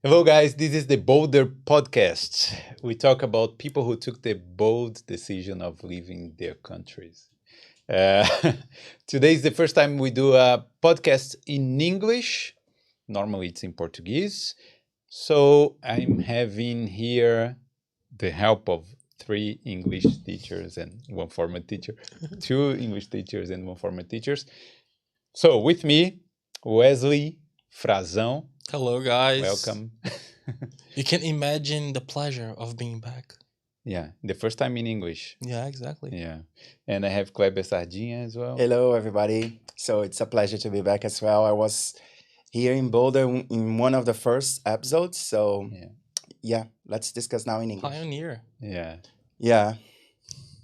Hello, guys. This is the Bolder Podcast. We talk about people who took the bold decision of leaving their countries. Uh, Today is the first time we do a podcast in English. Normally, it's in Portuguese. So I'm having here the help of three English teachers and one former teacher, two English teachers and one former teachers. So with me, Wesley Frazão. Hello, guys. Welcome. You can imagine the pleasure of being back. Yeah, the first time in English. Yeah, exactly. Yeah. And I have Kleber Sardinha as well. Hello, everybody. So it's a pleasure to be back as well. I was here in Boulder in one of the first episodes. So yeah, let's discuss now in English. Pioneer. Yeah. Yeah.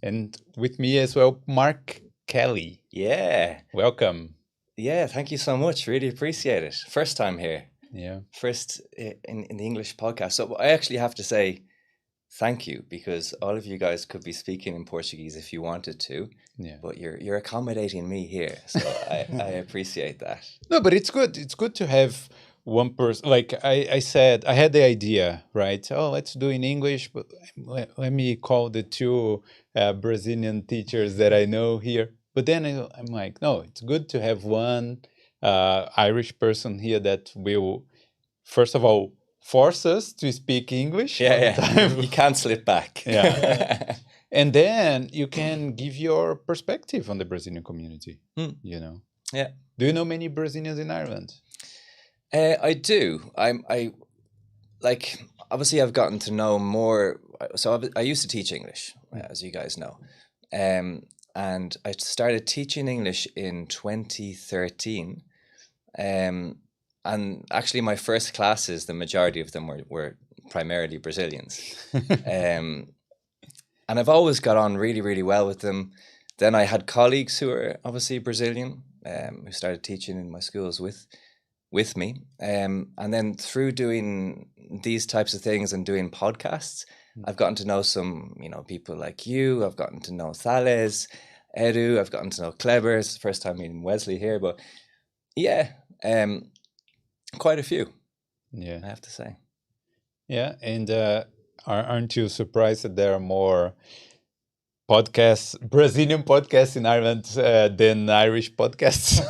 And with me as well, Mark Kelly. Yeah. Welcome. Yeah, thank you so much. Really appreciate it. First time here. Yeah. First in the English podcast. So I actually have to say thank you because all of you guys could be speaking in Portuguese if you wanted to. Yeah. But you're accommodating me here. So I appreciate that. No, but it's good. It's good to have one person. Like I said, I had the idea, right? Oh, let's do in English, but let me call the two Brazilian teachers that I know here. But then I'm like, no, it's good to have one Irish person here that will, first of all, force us to speak English. Yeah. You can't slip back. Yeah. And then you can give your perspective on the Brazilian community, you know? Yeah. Do you know many Brazilians in Ireland? I do. I like, obviously I've gotten to know more. So I used to teach English, as you guys know. And I started teaching English in 2013. And actually my first classes, the majority of them were primarily Brazilians. And I've always got on really, really well with them. Then I had colleagues who are obviously Brazilian, who started teaching in my schools with me. And then through doing these types of things and doing podcasts, I've gotten to know some, people like you. I've gotten to know Thales, Edu. I've gotten to know Kleber. It's the first time meeting Wesley here, but yeah, quite a few. Yeah, I have to say. Yeah, and aren't you surprised that there are more podcasts, Brazilian podcasts in Ireland than Irish podcasts?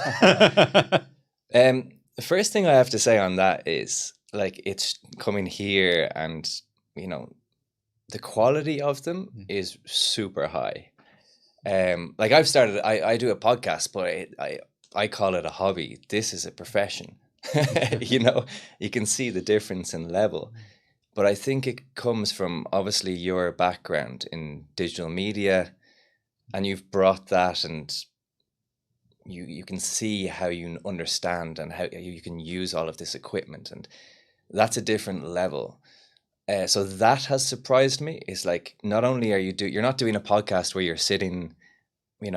The first thing I have to say on that is, like, it's coming here and, the quality of them is super high. Like I do a podcast, but I call it a hobby. This is a profession. You can see the difference in level. But I think it comes from obviously your background in digital media, and you've brought that, and you can see how you understand and how you can use all of this equipment, and that's a different level. So that has surprised me. It's like, not only are you're not doing a podcast where you're sitting, in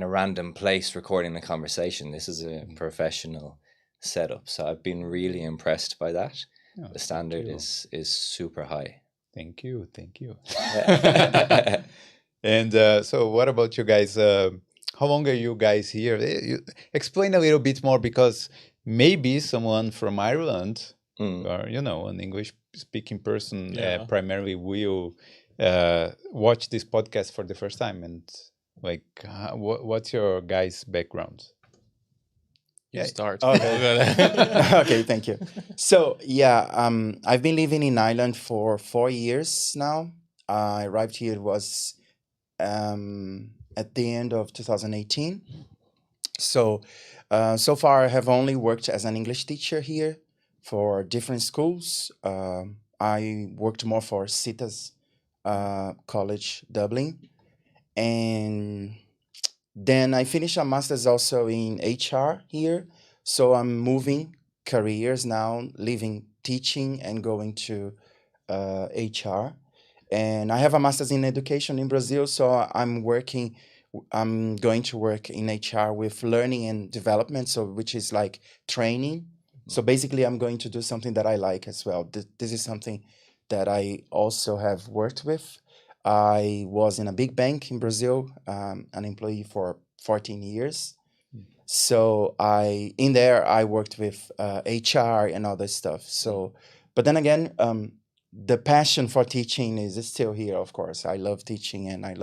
a random place recording a conversation. This is a professional setup. So I've been really impressed by that. Oh, the standard thank you. is super high. Thank you. Yeah. And so what about you guys? How long are you guys here? Explain a little bit more, because maybe someone from Ireland or, an English-speaking person primarily will watch this podcast for the first time. And like, what's your guys' background? You start. Okay. Okay, thank you. So yeah, I've been living in Ireland for 4 years now. I arrived here was at the end of 2018. So so far I have only worked as an English teacher here for different schools. I worked more for CITAS College Dublin, and then I finished a master's also in HR here. So I'm moving careers now, leaving teaching and going to HR. And I have a master's in education in Brazil. So I'm going to work in HR with learning and development, so which is like training. So basically, I'm going to do something that I like as well. This is something that I also have worked with. I was in a big bank in Brazil, an employee for 14 years. So in there I worked with HR and other stuff. So, but then again, the passion for teaching is still here. Of course, I love teaching, and I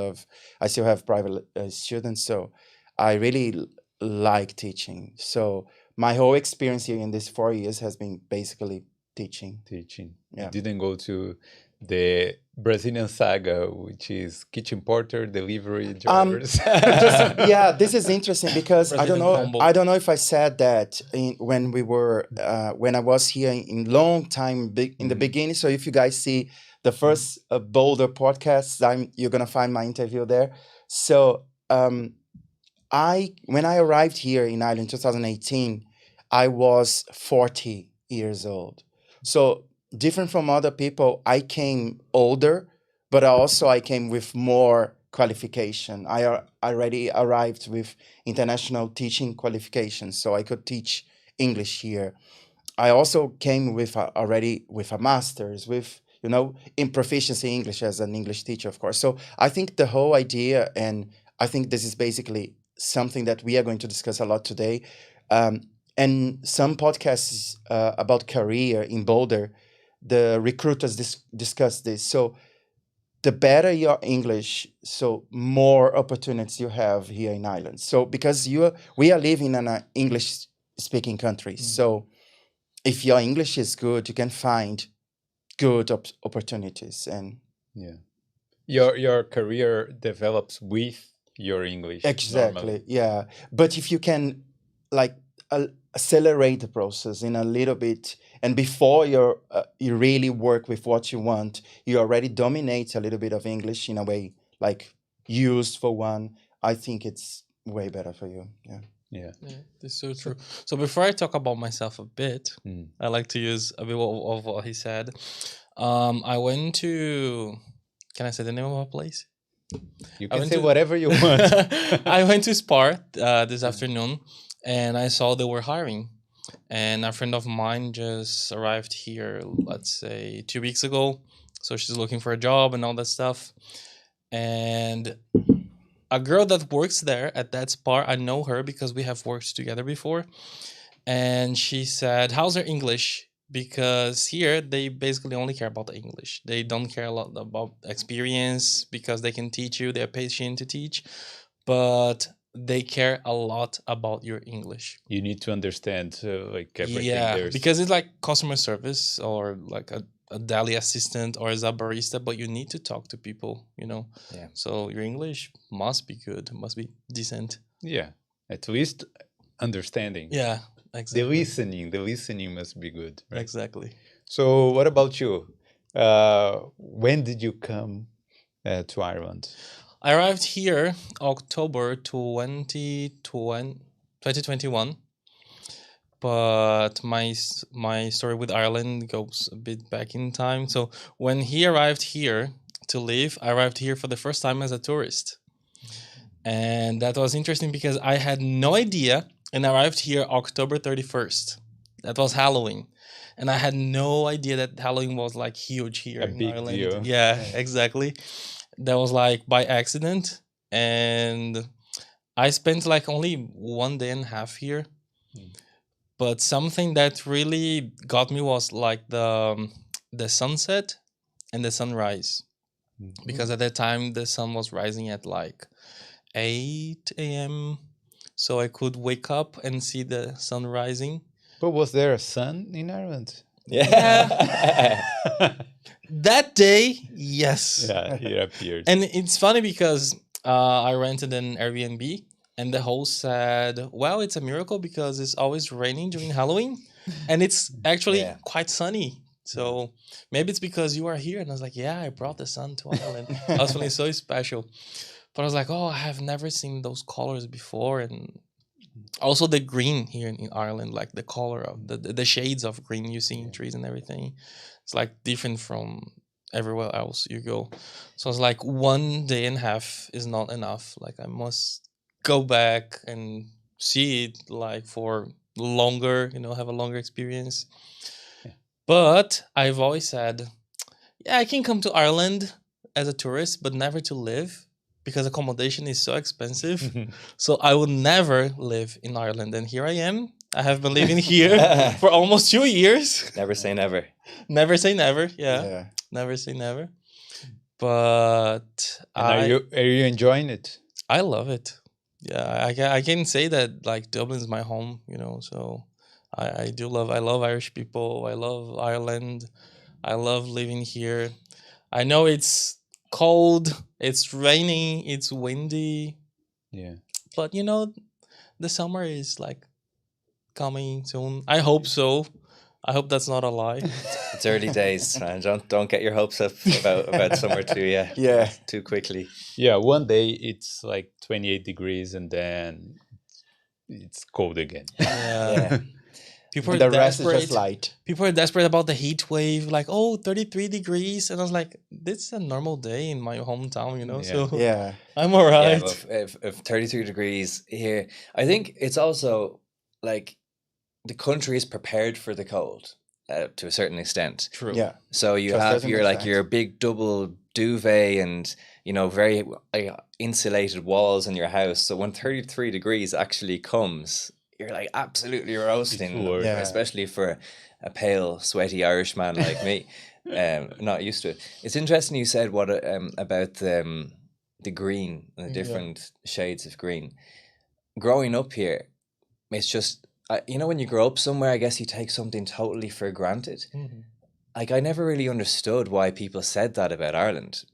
still have private students. So I really like teaching. So my whole experience here in these 4 years has been basically teaching. Teaching. Yeah. You didn't go to the Brazilian saga, which is kitchen porter, delivery drivers. Yeah, this is interesting because Brazilian combo. I don't know if I said that when we were when I was here in long time in the beginning. So if you guys see the first Boulder podcast, you're gonna find my interview there. So when I arrived here in Ireland in 2018, I was 40 years old. So different from other people, I came older, but also I came with more qualification. I already arrived with international teaching qualifications, so I could teach English here. I also came with already with a master's, with in proficiency English as an English teacher, of course. So I think the whole idea, and I think this is basically something that we are going to discuss a lot today, and some podcasts about career in Boulder, the recruiters discuss this. So the better your English, so more opportunities you have here in Ireland. So because we are living in an English speaking country. So if your English is good, you can find good opportunities. And yeah, your career develops with your English. exactly, normally. yeah. But if you can like accelerate the process in a little bit, and before you really work with what you want, you already dominate a little bit of English in a way, like used for one. I think it's way better for you. Yeah. Yeah. Yeah, that's so true. So before I talk about myself a bit, Mm. I like to use a bit of what he said. I went to. Can I say the name of a place? You I can went say to- whatever you want. I went to Spar this afternoon, and I saw they were hiring. And a friend of mine just arrived here, let's say 2 weeks ago. So she's looking for a job and all that stuff. And a girl that works there at that Spar, I know her because we have worked together before. And she said, "How's her English?" Because here they basically only care about the English. They don't care a lot about experience because they can teach you. They're patient to teach, but they care a lot about your English. You need to understand like everything. Yeah, There's because it's like customer service or like a deli assistant or as a barista, but you need to talk to people, Yeah. So your English must be good, must be decent. yeah, at least understanding. Yeah, The exactly. listening must be good, right? Exactly. So, what about you? When did you come to Ireland? I arrived here October 2021, but my story with Ireland goes a bit back in time. So when he arrived here to live, I arrived here for the first time as a tourist. And that was interesting because I had no idea, and I arrived here October 31st. That was Halloween. And I had no idea that Halloween was like huge here A in big Ireland. deal. Yeah, exactly. That was like by accident. And I spent like only 1 day and a half here. But something that really got me was like the sunset and the sunrise. Because at that time the sun was rising at like 8 a.m. So I could wake up and see the sun rising. But was there a sun in Ireland? Yeah. That day, yes. Yeah, it appeared. And it's funny because I rented an Airbnb and the host said, "Well, it's a miracle because it's always raining during Halloween and it's actually Yeah. quite sunny. So maybe it's because you are here." And I was like, "Yeah, I brought the sun to Ireland." I was feeling so special. But I was like, "Oh, I have never seen those colors before." And also the green here in Ireland, like the color of the shades of green you see in trees and everything. It's like different from everywhere else you go. So it's like 1 day and a half is not enough. Like I must go back and see it like for longer, have a longer experience. Yeah. But I've always said, yeah, I can come to Ireland as a tourist, but never to live because accommodation is so expensive. So I would never live in Ireland. And here I am. I have been living here for almost 2 years. Never say never. Never say never. Yeah. Yeah. Never say never. But And are you enjoying it? I love it. Yeah, I can say that like Dublin is my home, you know. So I love Irish people. I love Ireland. I love living here. I know it's cold, it's raining, it's windy, Yeah. but you know, the summer is like coming soon. I hope so. I hope that's not a lie. It's early days, man. Don't get your hopes up about summer Yeah. too quickly. Yeah, one day it's like 28 degrees and then it's cold again. Yeah. People are The rest is desperate. just light. People are desperate about the heat wave, like, oh, 33 degrees. And I was like, this is a normal day in my hometown, you know? Yeah. So Yeah. I'm all Yeah, right. but if 33 degrees here, I think it's also like the country is prepared for the cold to a certain extent. True. Yeah. So you To a have certain your like extent. your big double duvet and very insulated walls in your house. So when 33 degrees actually comes, you're like absolutely roasting, worth it. Yeah. especially for a pale, sweaty Irishman like me, not used to it. It's interesting you said what about the green and the different shades of green. Growing up here, it's just when you grow up somewhere, I guess you take something totally for granted. Mhm. Like I never really understood why people said that about Ireland.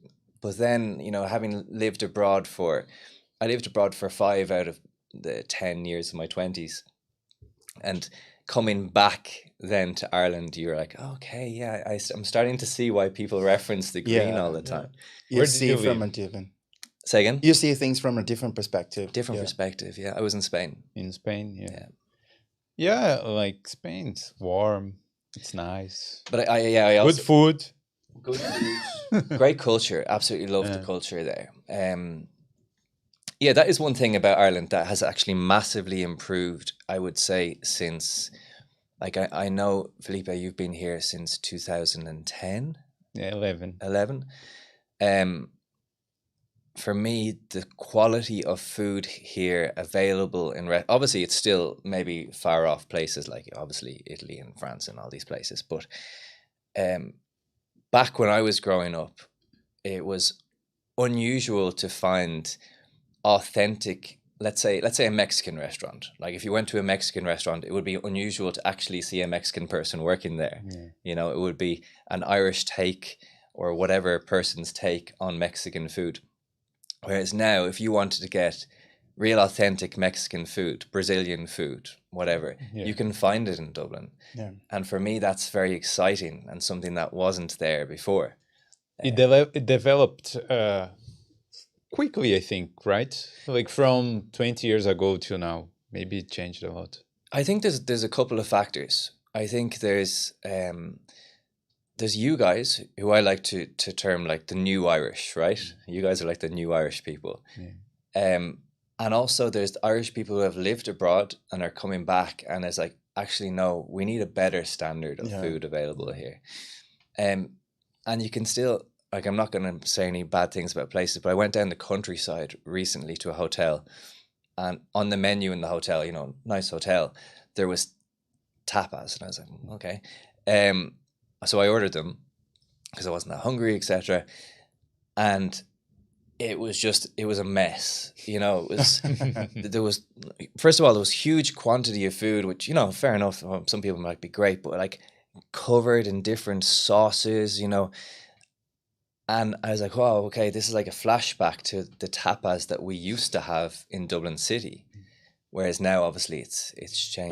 But then, having lived abroad I lived abroad for 5 out of the 10 years of my 20s. And coming back then to Ireland, you're like, okay, yeah, I'm starting to see why people reference the green Yeah, all the time. You Where did see you from live? a different. Say again? You see things from a different perspective. Different Yeah. perspective, yeah. I was in Spain. In Spain, yeah. Yeah. Yeah, like Spain's warm. It's nice. But I also... Good food. Good food. Great culture. Absolutely love the Yeah. culture there. Yeah, that is one thing about Ireland that has actually massively improved, I would say, since, like, I know, Felipe, you've been here since 2010, Yeah, 11. 11. For me, the quality of food here available in, obviously it's still maybe far off places like obviously Italy and France and all these places, but back when I was growing up, it was unusual to find authentic, let's say a Mexican restaurant. Like if you went to a Mexican restaurant, it would be unusual to actually see a Mexican person working there. Yeah. It would be an Irish take or whatever person's take on Mexican food. Whereas now, if you wanted to get real authentic Mexican food, Brazilian food, whatever, Yeah. you can find it in Dublin. Yeah. And for me, that's very exciting and something that wasn't there before. It developed quickly, I think, right? Like from 20 years ago to now. Maybe it changed a lot. I think there's a couple of factors. I think there's you guys who I like to term like the new Irish, right? You guys are like the new Irish people. Yeah. And also there's the Irish people who have lived abroad and are coming back and it's like, actually, no, we need a better standard of Yeah. food available here. And you can still, like, I'm not going to say any bad things about places, but I went down the countryside recently to a hotel, and on the menu in the hotel, nice hotel, there was tapas, and I was like, okay. So I ordered them because I wasn't that hungry, etc. And it was a mess. It was there was, first of all, there was huge quantity of food, which fair enough. Some people might be great, but like covered in different sauces, And I was like, wow, okay, this is like a flashback to the tapas that we used to have in Dublin City. Whereas now, obviously, it's changed.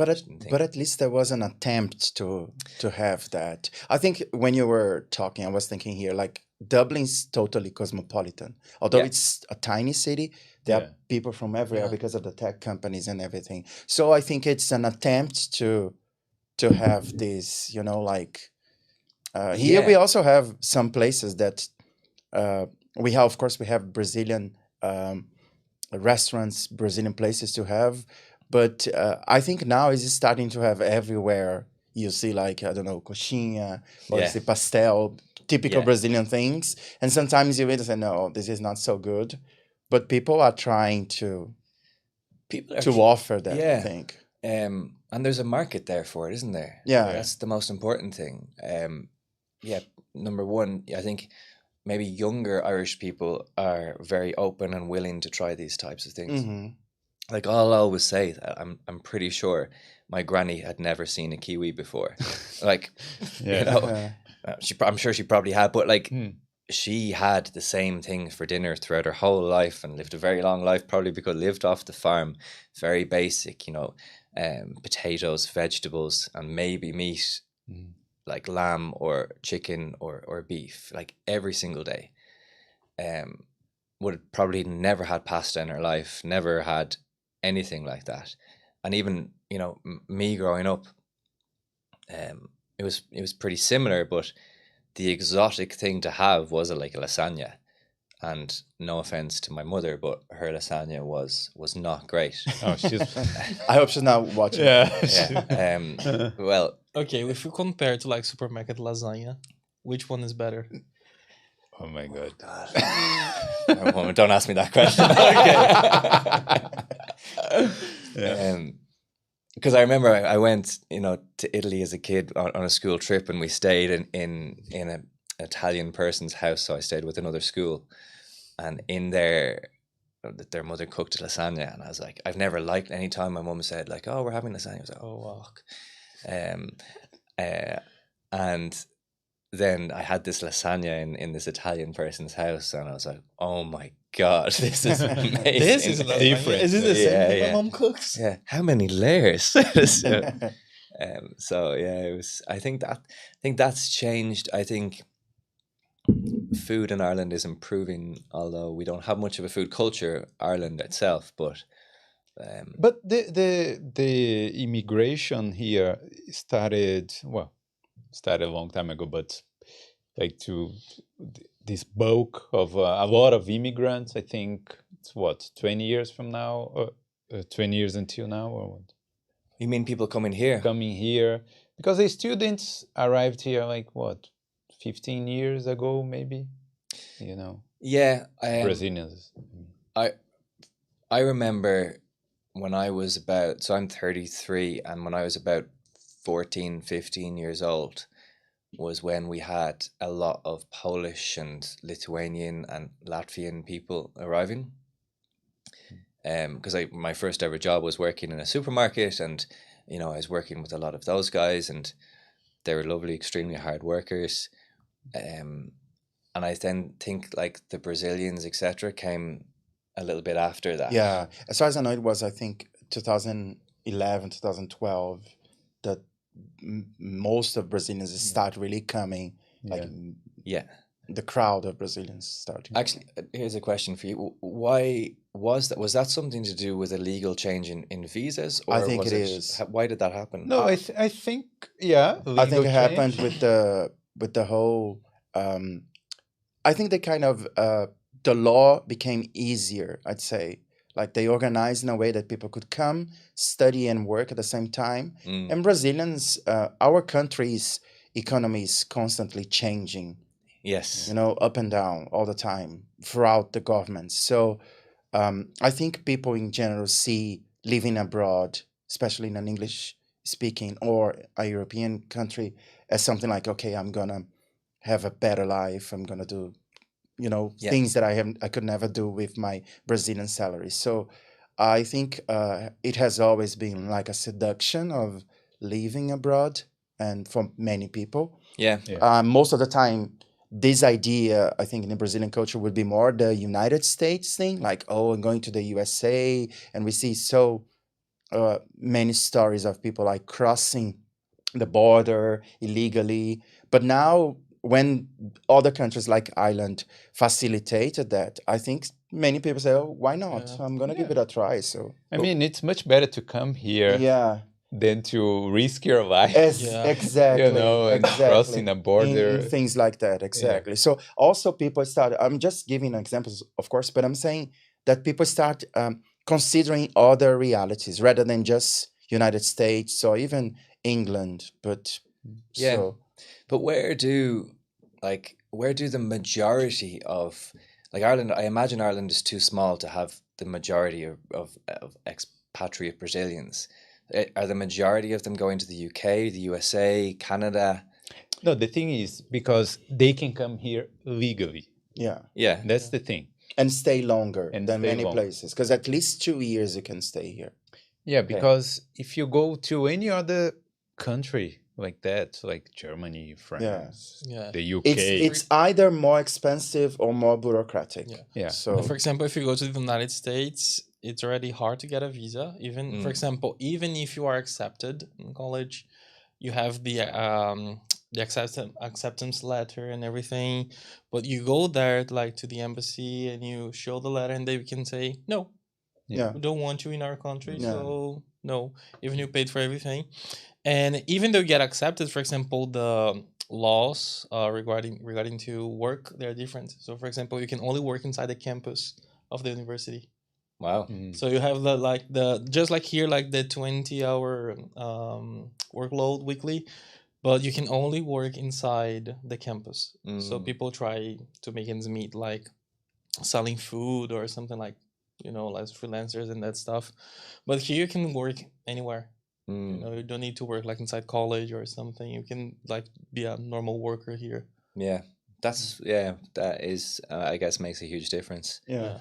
But at least there was an attempt to have that. I think when you were talking, I was thinking here, like Dublin's totally cosmopolitan. Although Yeah. it's a tiny city, there Yeah. are people from everywhere Yeah. because of the tech companies and everything. So I think it's an attempt to have this, like here Yeah. we also have some places that we have. Of course, we have Brazilian restaurants, Brazilian places to have, but I think now it's starting to have everywhere. You see, like, I don't know, coxinha or you Yeah. see pastel, typical Yeah. Brazilian things, and sometimes you will say, no, this is not so good, but people are trying People are to offer that. yeah. I think. And there's a market there for it, isn't there? Yeah. That's the most important thing. Yeah, number one, I think maybe younger Irish people are very open and willing to try these types of things. Hmm. Like I'll always say that I'm pretty sure my granny had never seen a kiwi before. Like, Yeah. you know, I'm sure she probably had, but like Hmm. she had the same thing for dinner throughout her whole life and lived a very long life, probably because lived off the farm, very basic, you know, potatoes, vegetables, and maybe meat, Mm. like lamb or chicken or beef, like every single day. Would have probably never had pasta in her life, never had anything like that. And even, you know, me growing up, it was pretty similar, but the exotic thing to have was like a lasagna. And no offense to my mother, but her lasagna was not great. Oh, she's I hope she's not watching. yeah. Yeah. Well, Okay, if you compare to like supermarket lasagna, which one is better? Oh my god. Woman, don't ask me that question. Yeah. Because I remember I went, you know, to Italy as a kid on a school trip, and we stayed in an Italian person's house. So I stayed with another school, and in there, their mother cooked lasagna, and I was like, I've never liked. Any time my mum said like, "Oh, we're having lasagna," I was like, "Oh, fuck," and then I had this lasagna in this Italian person's house, and I was like, "Oh my god, this is amazing! This is lasagna. different. Is it the same Yeah, thing yeah. my mom cooks? Yeah, how many layers?" So yeah, it was. I think that's changed. I think food in Ireland is improving, although we don't have much of a food culture, Ireland itself. But But the immigration here started a long time ago, but like this bulk of a lot of immigrants. I think it's what 20 years from now, or 20 years until now, or what? you mean people coming here? Coming here because the students arrived here like what 15 years ago, maybe. You know, Yeah, Brazilians. I remember when I was about, so I'm 33, and when I was about 14, 15 years old was when we had a lot of Polish and Lithuanian and Latvian people arriving. Because my first ever job was working in a supermarket, and you know I was working with a lot of those guys, and they were lovely, extremely hard workers. And I then think like the Brazilians, etc., came a little bit after that. Yeah, as far as I know, it was I think 2011, 2012 that most of Brazilians start really coming. Like Yeah. the crowd of Brazilians starting. Actually, here's a question for you. Why was that? Was that something to do with a legal change in visas? Or I think was it is. Why did that happen? No, I think yeah. I think legal it happened change. with the whole. I think they kind of the law became easier. I'd say like they organized in a way that people could come, study, and work at the same time. Mm. And Brazilians, our country's economy is constantly changing. Yes. You know, up and down all the time throughout the government. So I think people in general see living abroad, especially in an English speaking or a European country, as something like, okay, I'm gonna have a better life. I'm gonna do, you know, Yeah. things that I could never do with my Brazilian salary. So I think it has always been like a seduction of living abroad, and for many people. Yeah. Most of the time, this idea, I think, in the Brazilian culture would be more the United States thing, like, oh, I'm going to the USA. And we see so many stories of people like crossing the border illegally. But now, when other countries like Ireland facilitated that, I think many people say, oh, why not? Yeah. I'm going to give it a try. So, I mean, it's much better to come here yeah. than to risk your life. Yeah. Exactly. You know, and crossing a border. In things like that, exactly. So also people start, I'm just giving examples, of course, but I'm saying that people start considering other realities rather than just United States or even England. But Yeah. so But where do the majority of like Ireland, I imagine Ireland is too small to have the majority of expatriate Brazilians. Are the majority of them going to the UK, the USA, Canada? No, the thing is because they can come here legally. Yeah. Yeah. That's the thing. And stay longer And than stay many longer. places. Because at least 2 years you can stay here. Yeah, because if you go to any other country like that, like Germany, France, Yeah. the UK, It's either more expensive or more bureaucratic. Yeah. yeah, So For example, if you go to the United States, it's already hard to get a visa. Even for example, even if you are accepted in college, you have the acceptance letter and everything, but you go there like to the embassy and you show the letter and they can say no, yeah. we don't want you in our country, Yeah. so no, even you paid for everything. And even though you get accepted, for example, the laws regarding to work, they're different. So for example, you can only work inside the campus of the university. Wow. Mm. So you have the just like here, like the 20-hour workload weekly, but you can only work inside the campus. So people try to make ends meet, like selling food or something, like, as freelancers and that stuff. But here you can work anywhere. You don't need to work like inside college or something. You can like be a normal worker here. Yeah. That is, I guess, makes a huge difference. Yeah.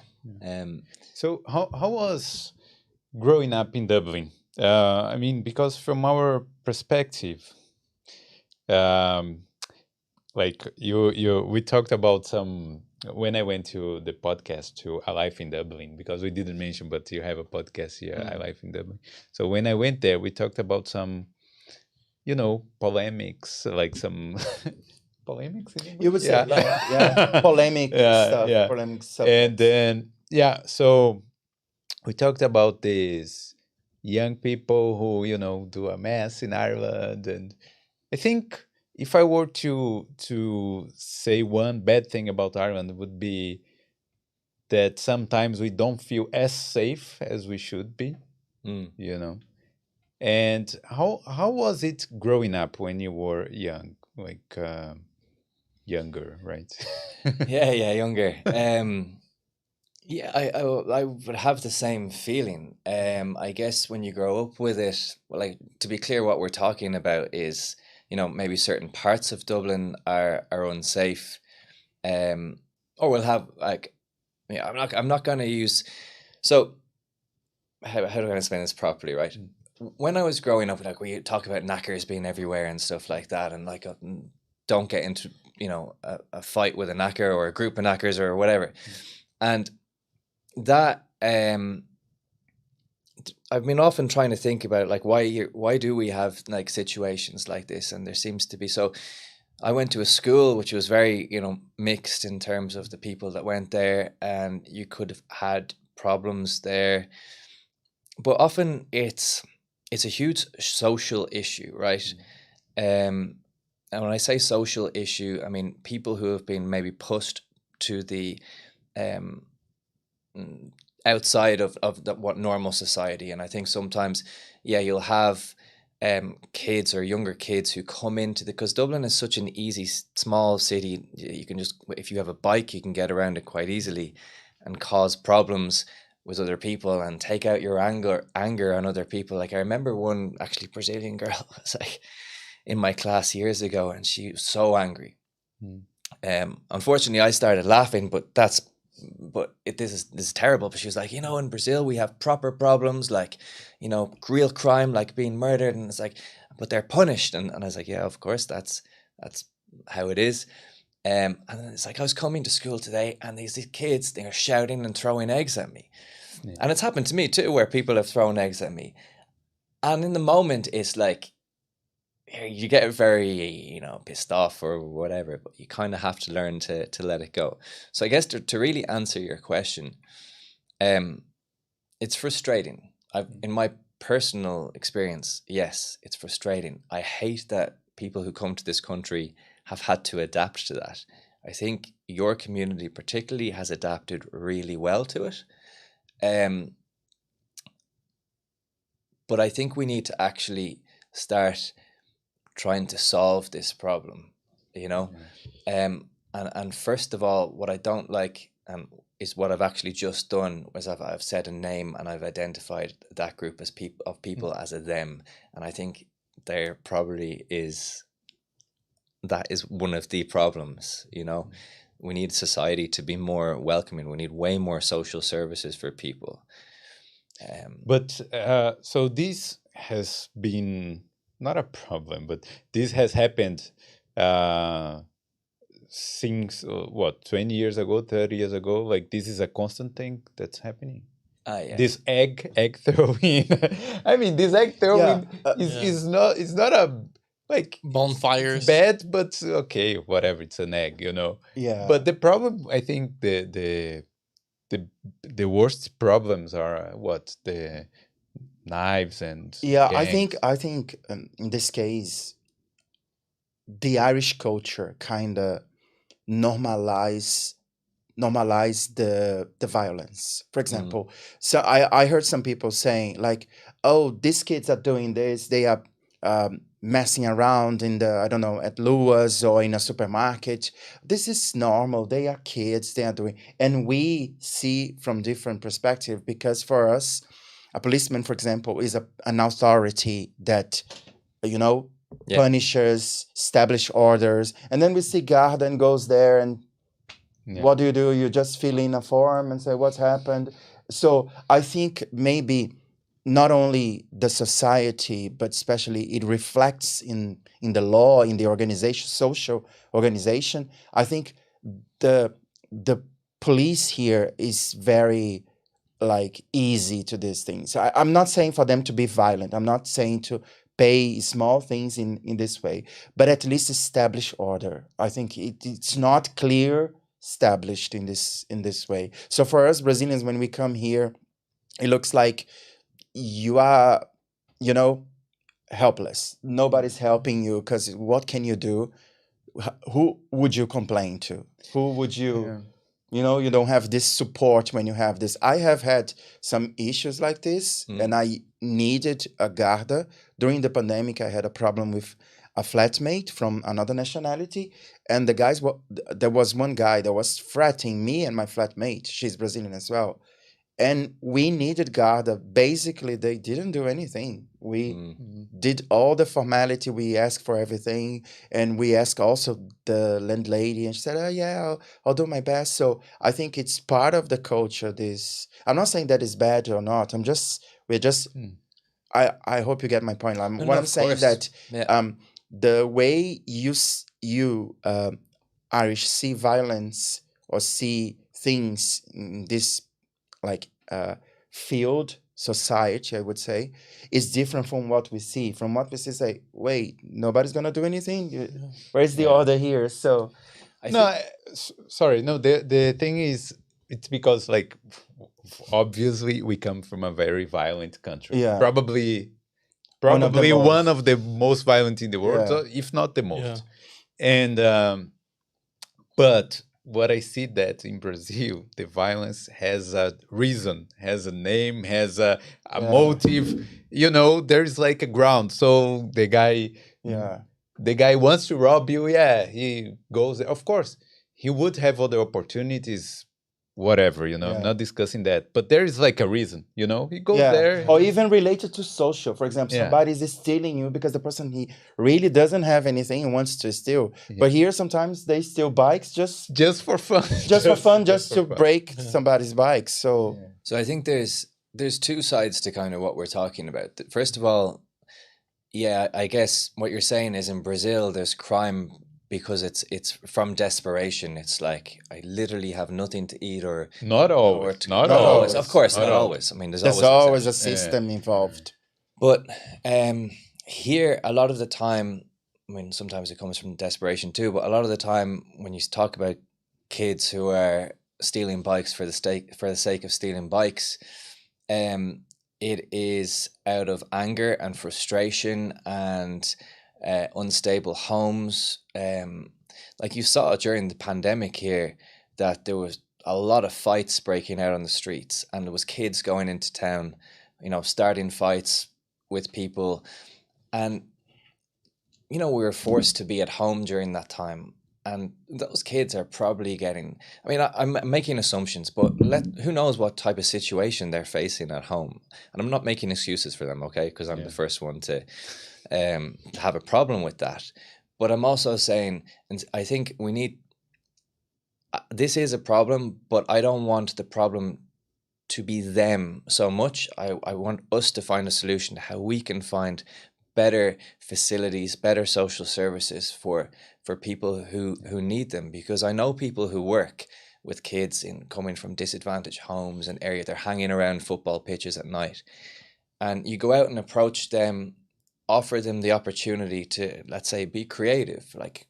So how was growing up in Dublin? I mean, because from our perspective, like we talked about some when I went to the podcast to A Life in Dublin, because we didn't mention, but you have a podcast here, A Life in Dublin. So when I went there, we talked about some, polemics, like some polemics in English? You would say, polemic stuff, yeah. polemic And subjects. then, so we talked about these young people who, do a mass in Ireland. And I think if I were to say one bad thing about Ireland, it would be that sometimes we don't feel as safe as we should be, And how was it growing up when you were young, like younger, right? Younger. I would have the same feeling. I guess when you grow up with it, well, like, to be clear, what we're talking about is, maybe certain parts of Dublin are unsafe, or we'll have like, I'm not going to use. So how do I explain this properly, right? When I was growing up, like, we talk about knackers being everywhere and stuff like that, and like, don't get into a fight with a knacker or a group of knackers or whatever, and that I've been often trying to think about, like, why do we have like situations like this? And there seems to be. So I went to a school which was very mixed in terms of the people that went there, and you could have had problems there, but often it's a huge social issue, right? And when I say social issue, I mean people who have been maybe pushed to the outside of what normal society. And I think sometimes, you'll have kids or younger kids who come into because Dublin is such an easy small city. You can just, if you have a bike, you can get around it quite easily and cause problems with other people and take out your anger on other people. Like, I remember one actually Brazilian girl was like in my class years ago, and she was so angry. Unfortunately, I started laughing, but this is terrible. But she was like, in Brazil we have proper problems, like, real crime, like being murdered, and it's like, but they're punished. And I was like, yeah, of course, that's how it is. And then it's like, I was coming to school today, and these kids, they're shouting and throwing eggs at me. Yeah. And it's happened to me too, where people have thrown eggs at me. And in the moment, it's like, you get very, pissed off or whatever, but you kind of have to learn to let it go. So I guess to really answer your question, it's frustrating. In my personal experience, yes, it's frustrating. I hate that people who come to this country have had to adapt to that. I think your community particularly has adapted really well to it. But I think we need to actually start trying to solve this problem, And first of all, what I don't like, and is what I've actually just done was I've said a name and I've identified that group as people as a them, and I think there probably is that is one of the problems. We need society to be more welcoming. We need way more social services for people. But so this has been not a problem, but this has happened since what, 20 years ago, 30 years ago. Like, this is a constant thing that's happening. Yeah. This egg throwing. I mean, this egg throwing Yeah. is not, it's not a like Bonfires. bad, but okay, whatever. It's an egg, Yeah. But the problem, I think, the worst problems are what, the knives and Yeah, gangs. I think in this case, the Irish culture kind of normalize the violence. For example, so I heard some people saying like, oh, these kids are doing this, they are messing around in the, I don't know, at Luas or in a supermarket. This is normal. They are kids, they are doing, and we see from different perspective, because for us, a policeman, for example, is an authority that, Yeah. punishes, establish orders, and then we see Garda and goes there and Yeah. what do? You just fill in a form and say what's happened. So I think maybe not only the society, but especially it reflects in the law, in the organization, social organization. I think the police here is very like easy to these things. I'm not saying for them to be violent. I'm not saying to pay small things in this way, but at least establish order. I think it's not clear established in this way. So for us Brazilians, when we come here, it looks like you are, helpless. Nobody's helping you, because what can you do? Who would you complain to? Who would you? You don't have this support when you have this. I have had some issues like this, and I needed a Garda. During the pandemic, I had a problem with a flatmate from another nationality, and there was one guy that was threatening me and my flatmate. She's Brazilian as well, and we needed Garda. Basically, they didn't do anything. We did all the formality. We asked for everything, and we asked also the landlady, and she said, "Oh yeah, I'll do my best." So I think it's part of the culture. This, I'm not saying that is bad or not. I hope you get my point. I'm saying that the way you Irish see violence or see things in this like field society, I would say, is different from what we see. From what we see, say, wait, nobody's gonna do anything. Where's the order here? So, sorry, no. The thing is, it's because like obviously we come from a very violent country. Yeah. Probably most. one of the most violent in the world, Yeah. so if not the most. Yeah. And but what I see that in Brazil, the violence has a reason, has a name, has a motive. There's like a ground. So the guy wants to rob you. Yeah, he goes there. Of course, he would have other opportunities, whatever. I'm not discussing that, but there is like a reason. He goes there. Or even related to social. For example, somebody is stealing you because the person, he really doesn't have anything and wants to steal. But here sometimes they steal bikes just for fun. Just for fun, just to break somebody's bike. So I think there's two sides to kind of what we're talking about. First of all, I guess what you're saying is in Brazil there's crime because it's from desperation. It's like I literally have nothing to eat, or not always. Not always. Of course, not always. I mean, there's always a system involved. But here, a lot of the time, I mean, sometimes it comes from desperation too. But a lot of the time, when you talk about kids who are stealing bikes for the sake of stealing bikes, it is out of anger and frustration and unstable homes. Like you saw during the pandemic here, that there was a lot of fights breaking out on the streets, and there was kids going into town, starting fights with people, and we were forced to be at home during that time. And those kids are probably getting, I mean, I'm making assumptions, but who knows what type of situation they're facing at home. And I'm not making excuses for them, okay? Because I'm the first one to have a problem with that. But I'm also saying, and I think we need, this is a problem, but I don't want the problem to be them so much. I want us to find a solution to how we can find better facilities, better social services for people who need them, because I know people who work with kids in coming from disadvantaged homes and area. They're hanging around football pitches at night, and you go out and approach them, offer them the opportunity to, let's say, be creative. Like,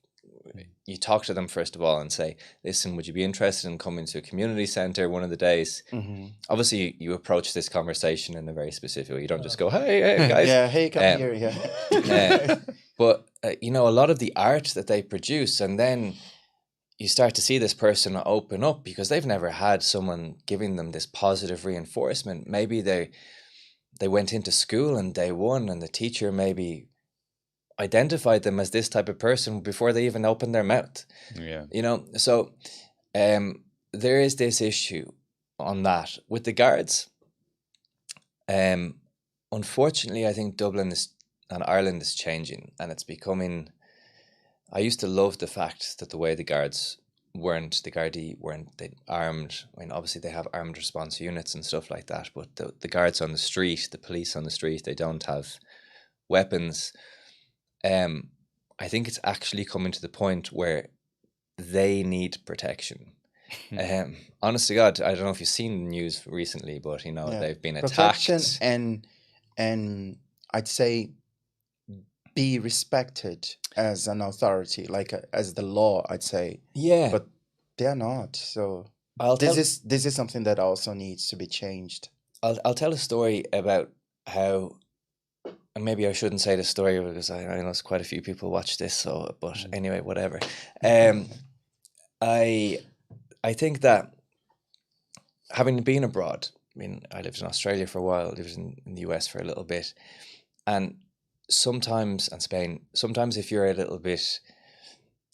you talk to them first of all and say, listen, would you be interested in coming to a community center one of the days? Obviously you approach this conversation in a very specific way. You don't just go, hey guys. Yeah, hey, come here. Yeah. But you know, a lot of the art that they produce, and then you start to see this person open up because they've never had someone giving them this positive reinforcement. Maybe they went into school on day one and the teacher maybe identified them as this type of person before they even opened their mouth. Yeah. You know, so there is this issue on that with the guards. Unfortunately, I think Dublin and Ireland is changing, and it's becoming, I used to love the fact that the way the Gardaí weren't they armed. I mean, obviously they have armed response units and stuff like that, but the guards on the street, the police on the street, they don't have weapons. I think it's actually coming to the point where they need protection. Honest to God, I don't know if you've seen the news recently, but you know, they've been attacked. Protection and I'd say be respected as an authority, like as the law, I'd say. Yeah. But they're not. So this is something that also needs to be changed. I'll tell a story about how, and maybe I shouldn't say this story because I know quite a few people watch this, so, but anyway, whatever. I think that having been abroad, I mean, I lived in Australia for a while, lived in the US for a little bit, and sometimes, and Spain, sometimes if you're a little bit,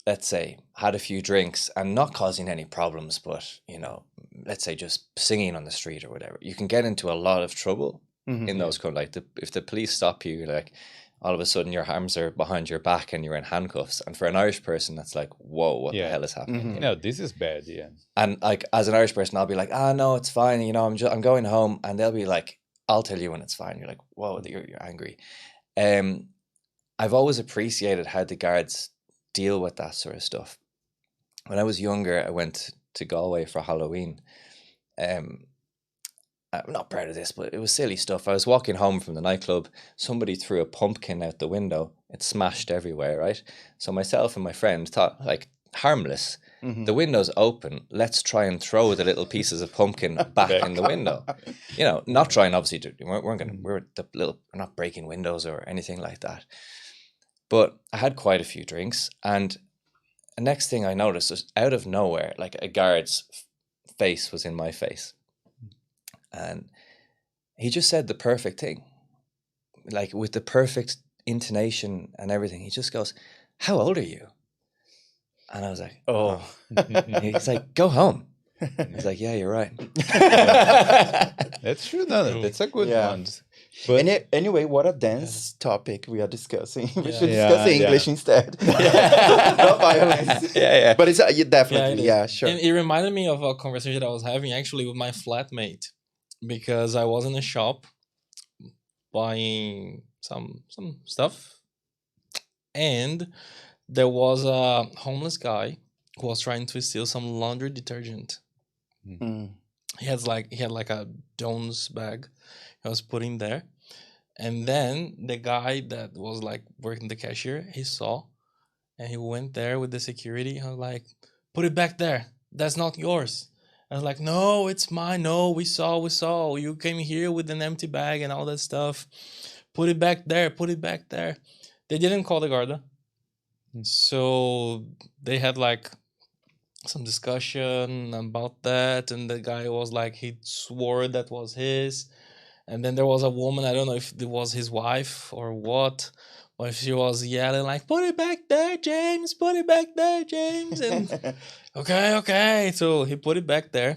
let's say, had a few drinks and not causing any problems, but, you know, let's say just singing on the street or whatever, you can get into a lot of trouble in those kind of, like, if the police stop you, like, all of a sudden your arms are behind your back and you're in handcuffs. And for an Irish person, that's like, whoa, what the hell is happening? You know, this is bad, yeah. And like, as an Irish person, I'll be like, no, it's fine. You know, I'm going home. And they'll be like, I'll tell you when it's fine. You're like, whoa, you're angry. I've always appreciated how the guards deal with that sort of stuff. When I was younger, I went to Galway for Halloween. I'm not proud of this, but it was silly stuff. I was walking home from the nightclub. Somebody threw a pumpkin out the window. It smashed everywhere, right? So myself and my friend thought, like, harmless. The window's open. Let's try and throw the little pieces of pumpkin back in the window. You know, not trying, obviously, we're not breaking windows or anything like that. But I had quite a few drinks, and the next thing I noticed was, out of nowhere, like, a guard's face was in my face. And he just said the perfect thing, like, with the perfect intonation and everything. He just goes, "How old are you?" And I was like, "Oh." He's like, "Go home." He's like, "Yeah, you're right." That's true. No, that's a good one. But anyway, what a dense topic we are discussing. We should Yeah, discuss English instead. Not violence. Yeah. But it's definitely, sure. And it reminded me of a conversation I was having actually with my flatmate, because I was in a shop buying some stuff, and there was a homeless guy who was trying to steal some laundry detergent. He had like a Jones bag he was putting there, and then the guy that was like working the cashier, he saw, and he went there with the security. I was like, "Put it back there. That's not yours." I was like, "No, it's mine. No, we saw. You came here with an empty bag and all that stuff. Put it back there. Put it back there." They didn't call the Garda. So they had like some discussion about that, and the guy was like, he swore that was his. And then there was a woman, I don't know if it was his wife or what, Or she was yelling like, "Put it back there, James! Put it back there, James!" And okay, okay. So he put it back there.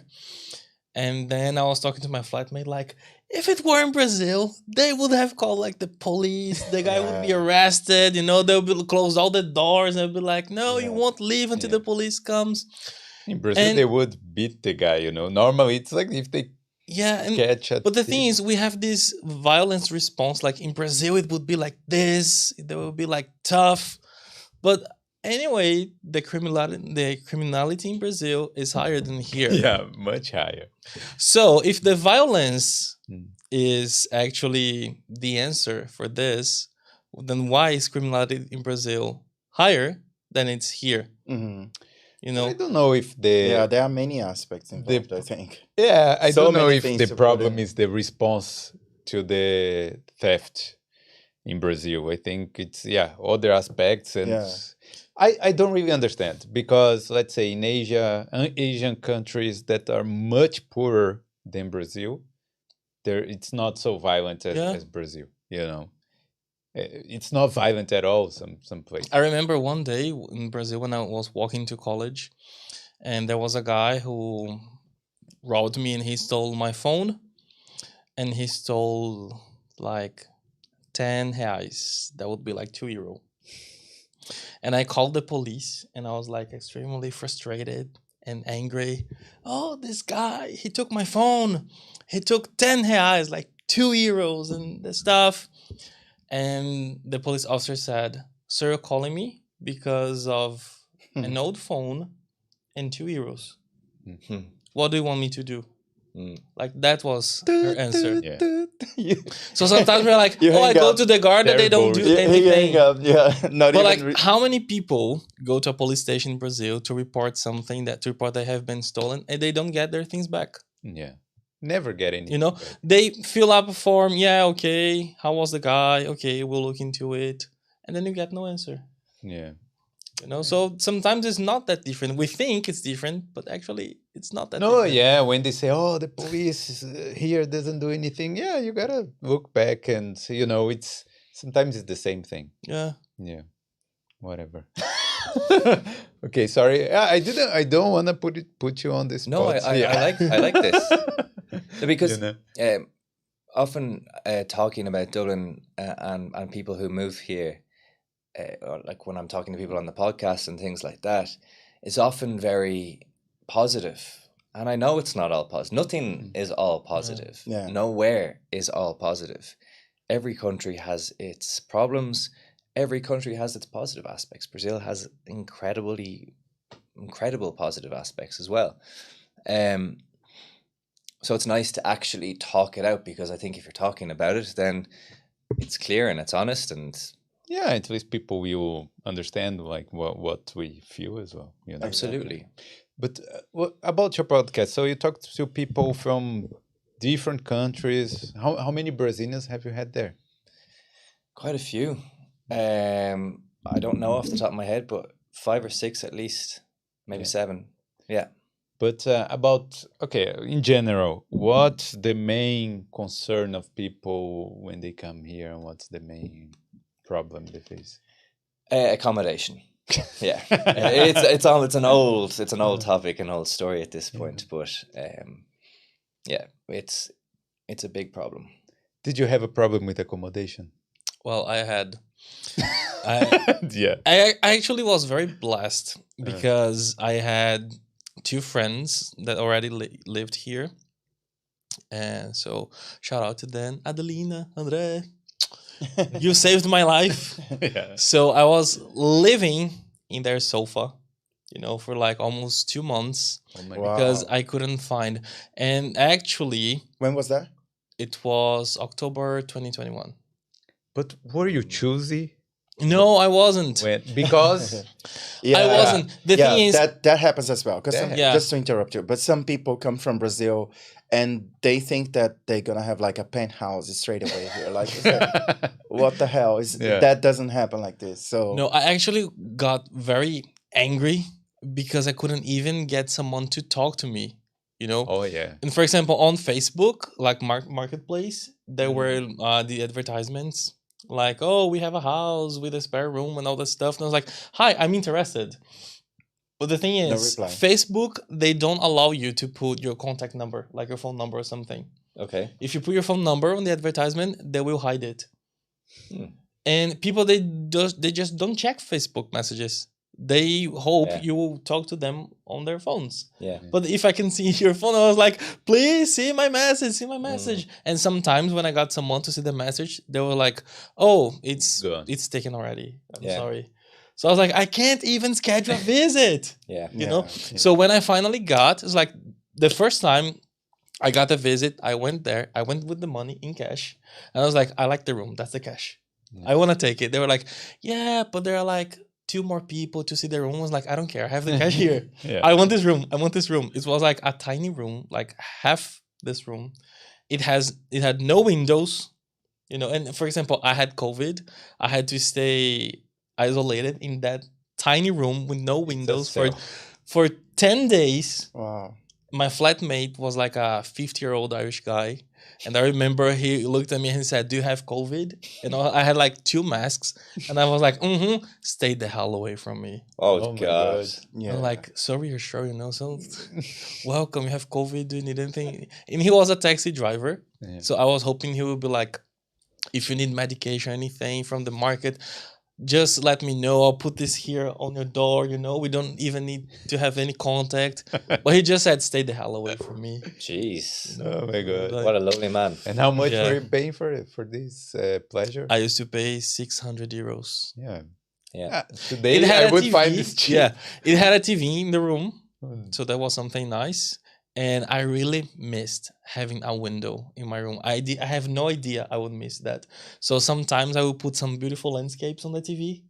And then I was talking to my flatmate, like, if it were in Brazil, they would have called like the police. The guy would be Yeah. arrested. They'll be close all the doors and be like, no, you Yeah. won't leave until Yeah. the police comes. In Brazil, And- they would beat the guy. Normally, it's like if they Yeah, and catch a but the thing thief. is, we have this violence response. Like in Brazil, it would be like this. They would be like tough. But anyway, the criminality in Brazil is higher than here. yeah, much higher. So if the violence Mm. is actually the answer for this, then why is criminality in Brazil higher than it's here? Mhm. I don't know if Yeah, there are many aspects involved, I think. Yeah, I So don't know many if things the to put problem in. is the response to the theft in Brazil. I think it's other aspects, and Yeah. I don't really understand because let's say in Asia, Asian countries that are much poorer than Brazil, there it's not so violent Yeah. as Brazil. It's not violent at all. Some places. I remember one day in Brazil when I was walking to college, and there was a guy who robbed me and he stole my phone, and he stole like 10 reais. That would be like €2. And I called the police and I was like extremely frustrated and angry. Oh, this guy, he took my phone. He took 10 reais, like €2 and the stuff. And the police officer said, "Sir, you're calling me because of an old phone and €2. Hmm. What do you want me to do?" Mm. Like that was her answer. Yeah. So sometimes we're like, You "Oh, I hang go up. to the guard and they don't do Terrible. anything." Yeah, not But even. like, how many people go to a police station in Brazil to report something to report they have been stolen and they don't get their things back? Yeah, never get any. They fill up a form. Yeah, okay. How was the guy? Okay, we'll look into it, and then you get no answer. Yeah. So sometimes it's not that different. We think it's different, but actually it's not that. No, different. yeah, when they say, "Oh, the police here doesn't do anything," yeah, you gotta look back and it's sometimes it's the same thing. Yeah. Yeah, whatever. Okay, sorry. I don't want to put you on this. No, I like this. Because often talking about Dublin and people who move here, or like when I'm talking to people on the podcast and things like that, is often very positive. And I know it's not all positive. Nothing is all positive. Yeah. Nowhere is all positive. Every country has its problems. Every country has its positive aspects. Brazil has incredible positive aspects as well. So it's nice to actually talk it out, because I think if you're talking about it, then it's clear and it's honest, and yeah, at least people will understand like what we feel as well. absolutely. But what about your podcast? So you talked to people from different countries. How many Brazilians have you had there? Quite a few. I don't know off the top of my head, but 5 or 6 at least, maybe 7. Yeah. But in general, what's the main concern of people when they come here, and what's the main problem they face? Accommodation. Yeah, it's an old topic, an old story at this point, but yeah, it's a big problem. Did you have a problem with accommodation? Well, I had. Yeah. I actually was very blessed because I had 2 friends that already lived here. And so shout out to them. Adelina, André, you saved my life. Yeah. So I was living in their sofa, for like almost 2 months Oh my Wow. because I couldn't find. And actually, When was that? it was October 2021. But were you choosy? No, I wasn't. Because I wasn't. The thing is, that happens as well. Because Yeah. just to interrupt you, but some people come from Brazil and they think that they're gonna have like a penthouse straight away here. Like, it's like, what the hell is Yeah. that? Doesn't happen like this. So no, I actually got very angry because I couldn't even get someone to talk to me. Oh yeah. And for example, on Facebook, like Marketplace, there were the advertisements like, oh, we have a house with a spare room and all that stuff. And I was like, hi, I'm interested. But the thing No is, reply. Facebook, they don't allow you to put your contact number, like your phone number or something. Okay. If you put your phone number on the advertisement, they will hide it. Hmm. And people, they just don't check Facebook messages. They hope Yeah. you will talk to them on their phones. Yeah. But if I can see your phone, I was like, please see my message, see my message. And sometimes when I got someone to see the message, they were like, oh, Gone. it's taken already. I'm Yeah. sorry. So I was like, I can't even schedule a visit. Yeah. You know? Yeah. So when I finally got, it's like the first time I got a visit, I went there, I went with the money in cash. And I was like, I like the room. That's the cash. I want to take it. They were like, yeah, but there are like 2 more people to see the room. I was like, I don't care. I have the cash here. Yeah. I want this room. I want this room. It was like a tiny room, like half this room. It had no windows, you know. And for example, I had COVID. I had to stay isolated in that tiny room with no windows cell. for 10 days. Wow. My flatmate was like a 50-year-old Irish guy. And I remember he looked at me and he said, do you have COVID? And I had like 2 masks. And I was like, stay the hell away from me. Oh, Oh my God. God. Yeah. I'm like, sorry, you're sure, you know, so welcome, you have COVID, do you need anything? And he was a taxi driver. Yeah. So I was hoping he would be like, if you need medication, anything from the market, just let me know. I'll put this here on your door, you know, we don't even need to have any contact. But he just said, stay the hell away from me. Jeez. Oh my God. Like, What a lovely man. And how much Yeah. were you paying for this pleasure? I used to pay 600 euros. Yeah. Yeah. Today It had I a would TV. find this cheap. Yeah, it had a TV in the room. Mm. So that was something nice. And I really missed having a window in my room. I have no idea I would miss that. So sometimes I would put some beautiful landscapes on the TV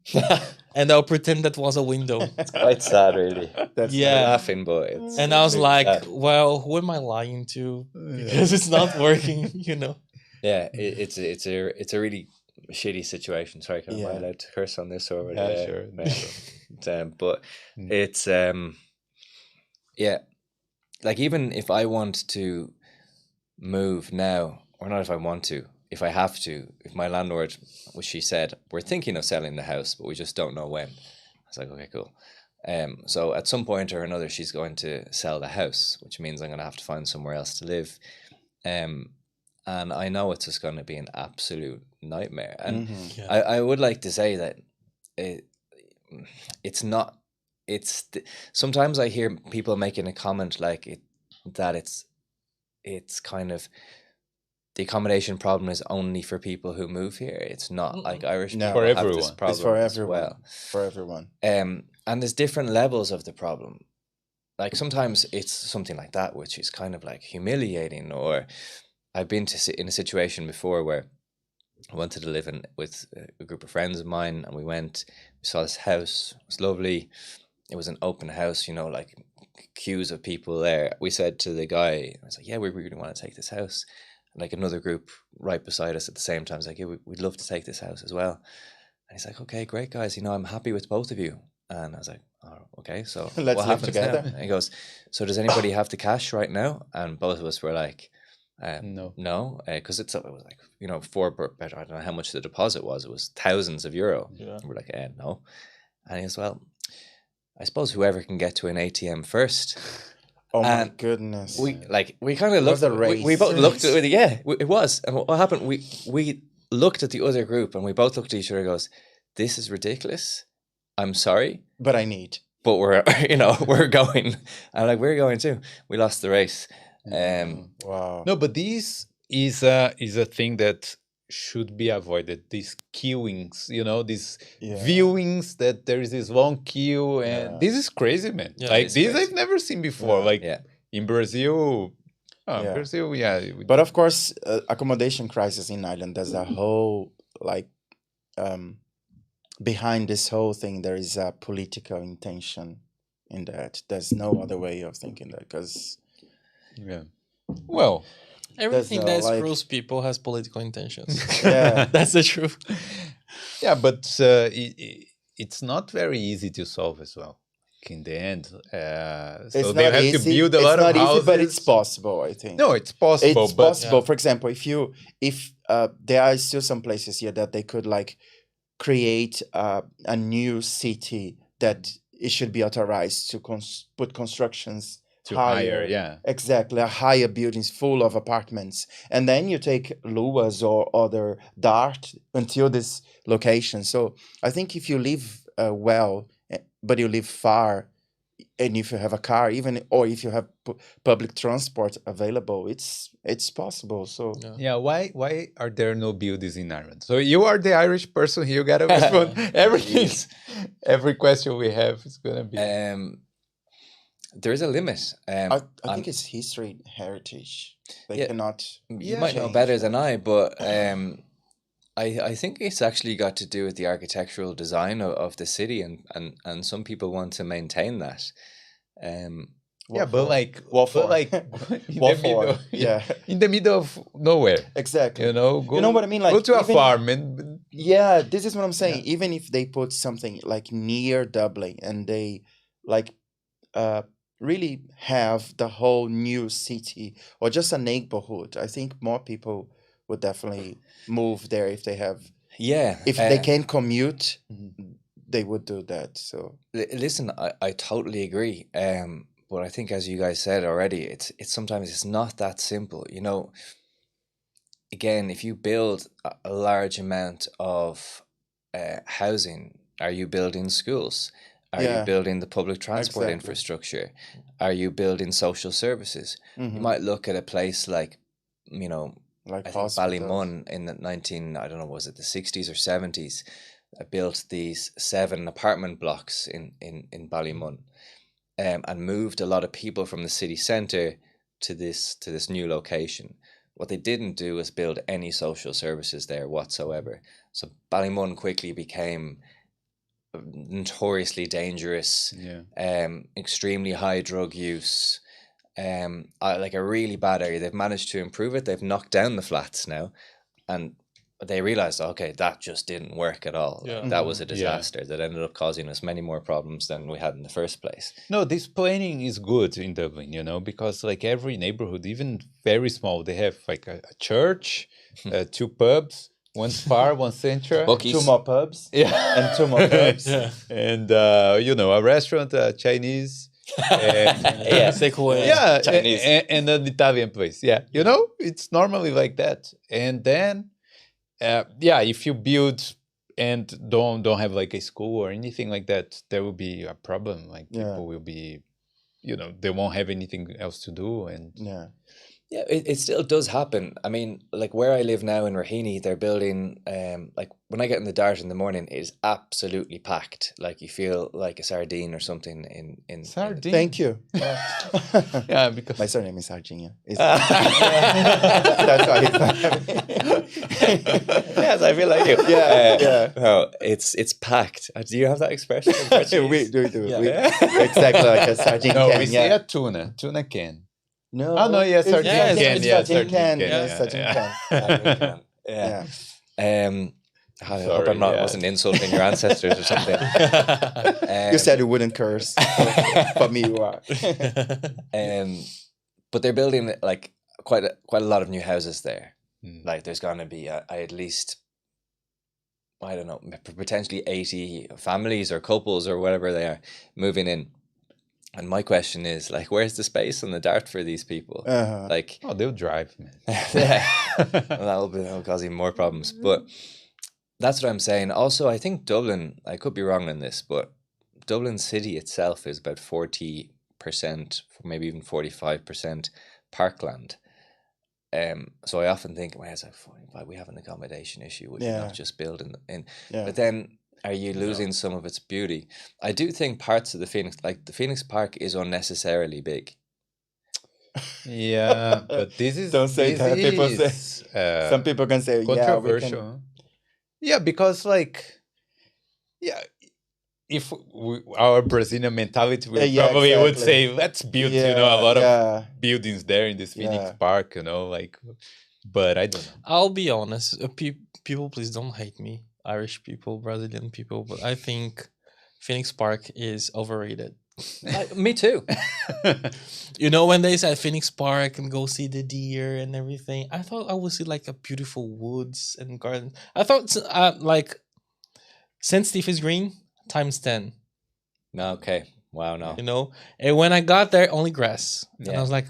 and I'll pretend that was a window. It's quite sad, really. That's Yeah. We're laughing, but it's. And I was really like, sad. well, who am I lying to? Yeah. Because it's not working, you know? Yeah, it's a really shitty situation. Sorry, am I Yeah. allowed to curse on this or? Yeah, sure. But Mm. it's yeah, like even if I want to move now, or not if I want to, if I have to, if my landlord, which she said, we're thinking of selling the house, but we just don't know when. I was like, okay, cool. So at some point or another, she's going to sell the house, which means I'm going to have to find somewhere else to live. And I know it's just going to be an absolute nightmare. And Mhm. Yeah. I would like to say that it's not. Sometimes I hear people making a comment like that it's kind of the accommodation problem is only for people who move here. It's not like Irish No. people For have everyone. this It's problem It's for as everyone. well. For everyone. And there's different levels of the problem. Like sometimes it's something like that, which is kind of like humiliating. Or I've been in a situation before where I wanted to live with a group of friends of mine, and we saw this house. It was lovely. It was an open house, you know, like queues of people there. We said to the guy, I was like, yeah, we really want to take this house. And like another group right beside us at the same time was like, yeah, we'd love to take this house as well. And he's like, okay, great guys, you know, I'm happy with both of you. And I was like, oh, okay, so Let's what live happens together. now? And he goes, so does anybody have the cash right now? And both of us were like, No. because it was like, you know, I don't know how much the deposit was. It was thousands of euro. Yeah. And we're like, no. And he goes, well, I suppose whoever can get to an ATM first. Oh my And goodness. We kind of It was looked. a We both race. looked at it. Yeah, it was. And what happened? We looked at the other group, and we both looked at each other. and goes, "This is ridiculous. I'm sorry, But I need. but we're we're going." I'm like, "We're going too." We lost the race. Wow. No, but this is a thing that should be avoided. These queuings, these Yeah. viewings that there is this long queue, and Yeah. this is crazy, man. Yeah, like it's this, crazy. I've never seen before. Yeah. Like Yeah. in Brazil, Yeah. Brazil, yeah. But of course, accommodation crisis in Ireland. There's a whole behind this whole thing. There is a political intention in that. There's no other way of thinking that because yeah. Well, Everything no, that like- screws people has political intentions. yeah, That's the truth. yeah, but it's not very easy to solve as well. in the end. It's So they not have easy. to build a It's lot of not houses. easy, but it's possible, I think. No, it's possible. It's but possible. Yeah. For example, if there are still some places here that they could like create a new city that it should be authorized to put constructions to hire, yeah. exactly, a higher buildings full of apartments, and then you take Luas or other Dart until this location. So I think if you live well, but you live far, and if you have a car, even or if you have public transport available, it's possible. So Yeah. Yeah, why are there no buildings in Ireland? So you are the Irish person here. You gotta respond everything. Every question we have is gonna be. There is a limit. I and think it's history, heritage. They Yeah. cannot. you might know change better that. than I, but I think it's actually got to do with the architectural design of the city, and some people want to maintain that. Yeah, but like, What for? in What the for? middle, Yeah, in the middle of nowhere. exactly. You know, go, You know what I mean? Like go to a even- farm and Yeah, this is what I'm saying. Even if they put something like near Dublin and they like really have the whole new city or just a neighborhood, I think more people would definitely move there if they have Yeah, if they can commute, they would do that. So listen, I totally agree. But I think, as you guys said already, it's sometimes it's not that simple. You know, again, if you build a large amount of housing, are you building schools? Are Yeah. you building the public transport Exactly. infrastructure? Are you building social services? You mhm, might look at a place like, you know, like I think hospitals. Ballymun in the I don't know, was it the 60s or 70s, built these 7 apartment blocks in Ballymun, and moved a lot of people from the city centre to this new location. What they didn't do was build any social services there whatsoever. So Ballymun quickly became notoriously dangerous, yeah. extremely high drug use, like a really bad area. They've managed to improve it. They've knocked down the flats now, and they realized, okay, that just didn't work at all. Yeah. That was a Yeah. disaster that ended up causing us many more problems than we had in the first place. No, this planning is good in Dublin, you know, because like every neighborhood, even very small, they have like a church, 2 pubs, one Spar, one Centra. Bookies. 2 more pubs Yeah. and 2 more pubs. Yeah. And you know, a restaurant, Chinese. And, Yeah. Takeaway. yeah, Chinese. and an Italian place. Yeah, you know, it's normally like that. And then, yeah, if you build and don't have like a school or anything like that, there will be a problem. Like Yeah. people will be, you know, they won't have anything else to do. And Yeah. Yeah, it still does happen. I mean, like where I live now in Raheny, they're building, like when I get in the Dart in the morning, it is absolutely packed. Like you feel like a sardine or something in sardine. Thank you. Yeah, because My surname is Sardinha. It's- Ah. That's why he's laughing. Yes, I feel like you. Yeah, yeah. No, it's packed. Do you have that expression in Portuguese? we do. Yeah. Exactly like a sardine no, can. we say Yeah. a tuna can. No. Oh, no, yeah, sardine can, It's yeah, sardine can. can, Yes, yeah, sardine yeah. can. Yeah. Yeah. I hope Sorry, I'm not yeah. wasn't insulting your ancestors or something. You said you wouldn't curse. For me, you are. But they're building like quite a lot of new houses there. Mm. Like there's going to be at least, I don't know, potentially 80 families or couples or whatever they are moving in. And my question is, like, where's the space on the Dart for these people? Uh-huh. Like, Oh, they'll drive, man. that'll cause even more problems. But that's what I'm saying. Also, I think Dublin, I could be wrong on this, but Dublin city itself is about 40%, maybe even 45% parkland. So I often think, well, it's like, we have an accommodation issue. Would you Yeah. not just build in? Yeah. But then, are you losing some of its beauty? I do think parts of the Phoenix, like the Phoenix Park, is unnecessarily big. Yeah, but this is Don't say this that, people say- is, Some people can say, yeah, we controversial. can. Yeah, because like, yeah, if our Brazilian mentality, we Yeah, probably would exactly. say, let's build, you know, a lot of yeah. buildings there in this Phoenix Yeah. Park, you know, like, but I don't know. I'll be honest. People, please don't hate me. Irish people, Brazilian people, but I think Phoenix Park is overrated. Me too. You know, when they said Phoenix Park and go see the deer and everything, I thought I would see like a beautiful woods and garden. I thought like St. Stephen's Green times 10, No, okay. Wow, no. you know? And when I got there, only grass. And Yeah. I was like,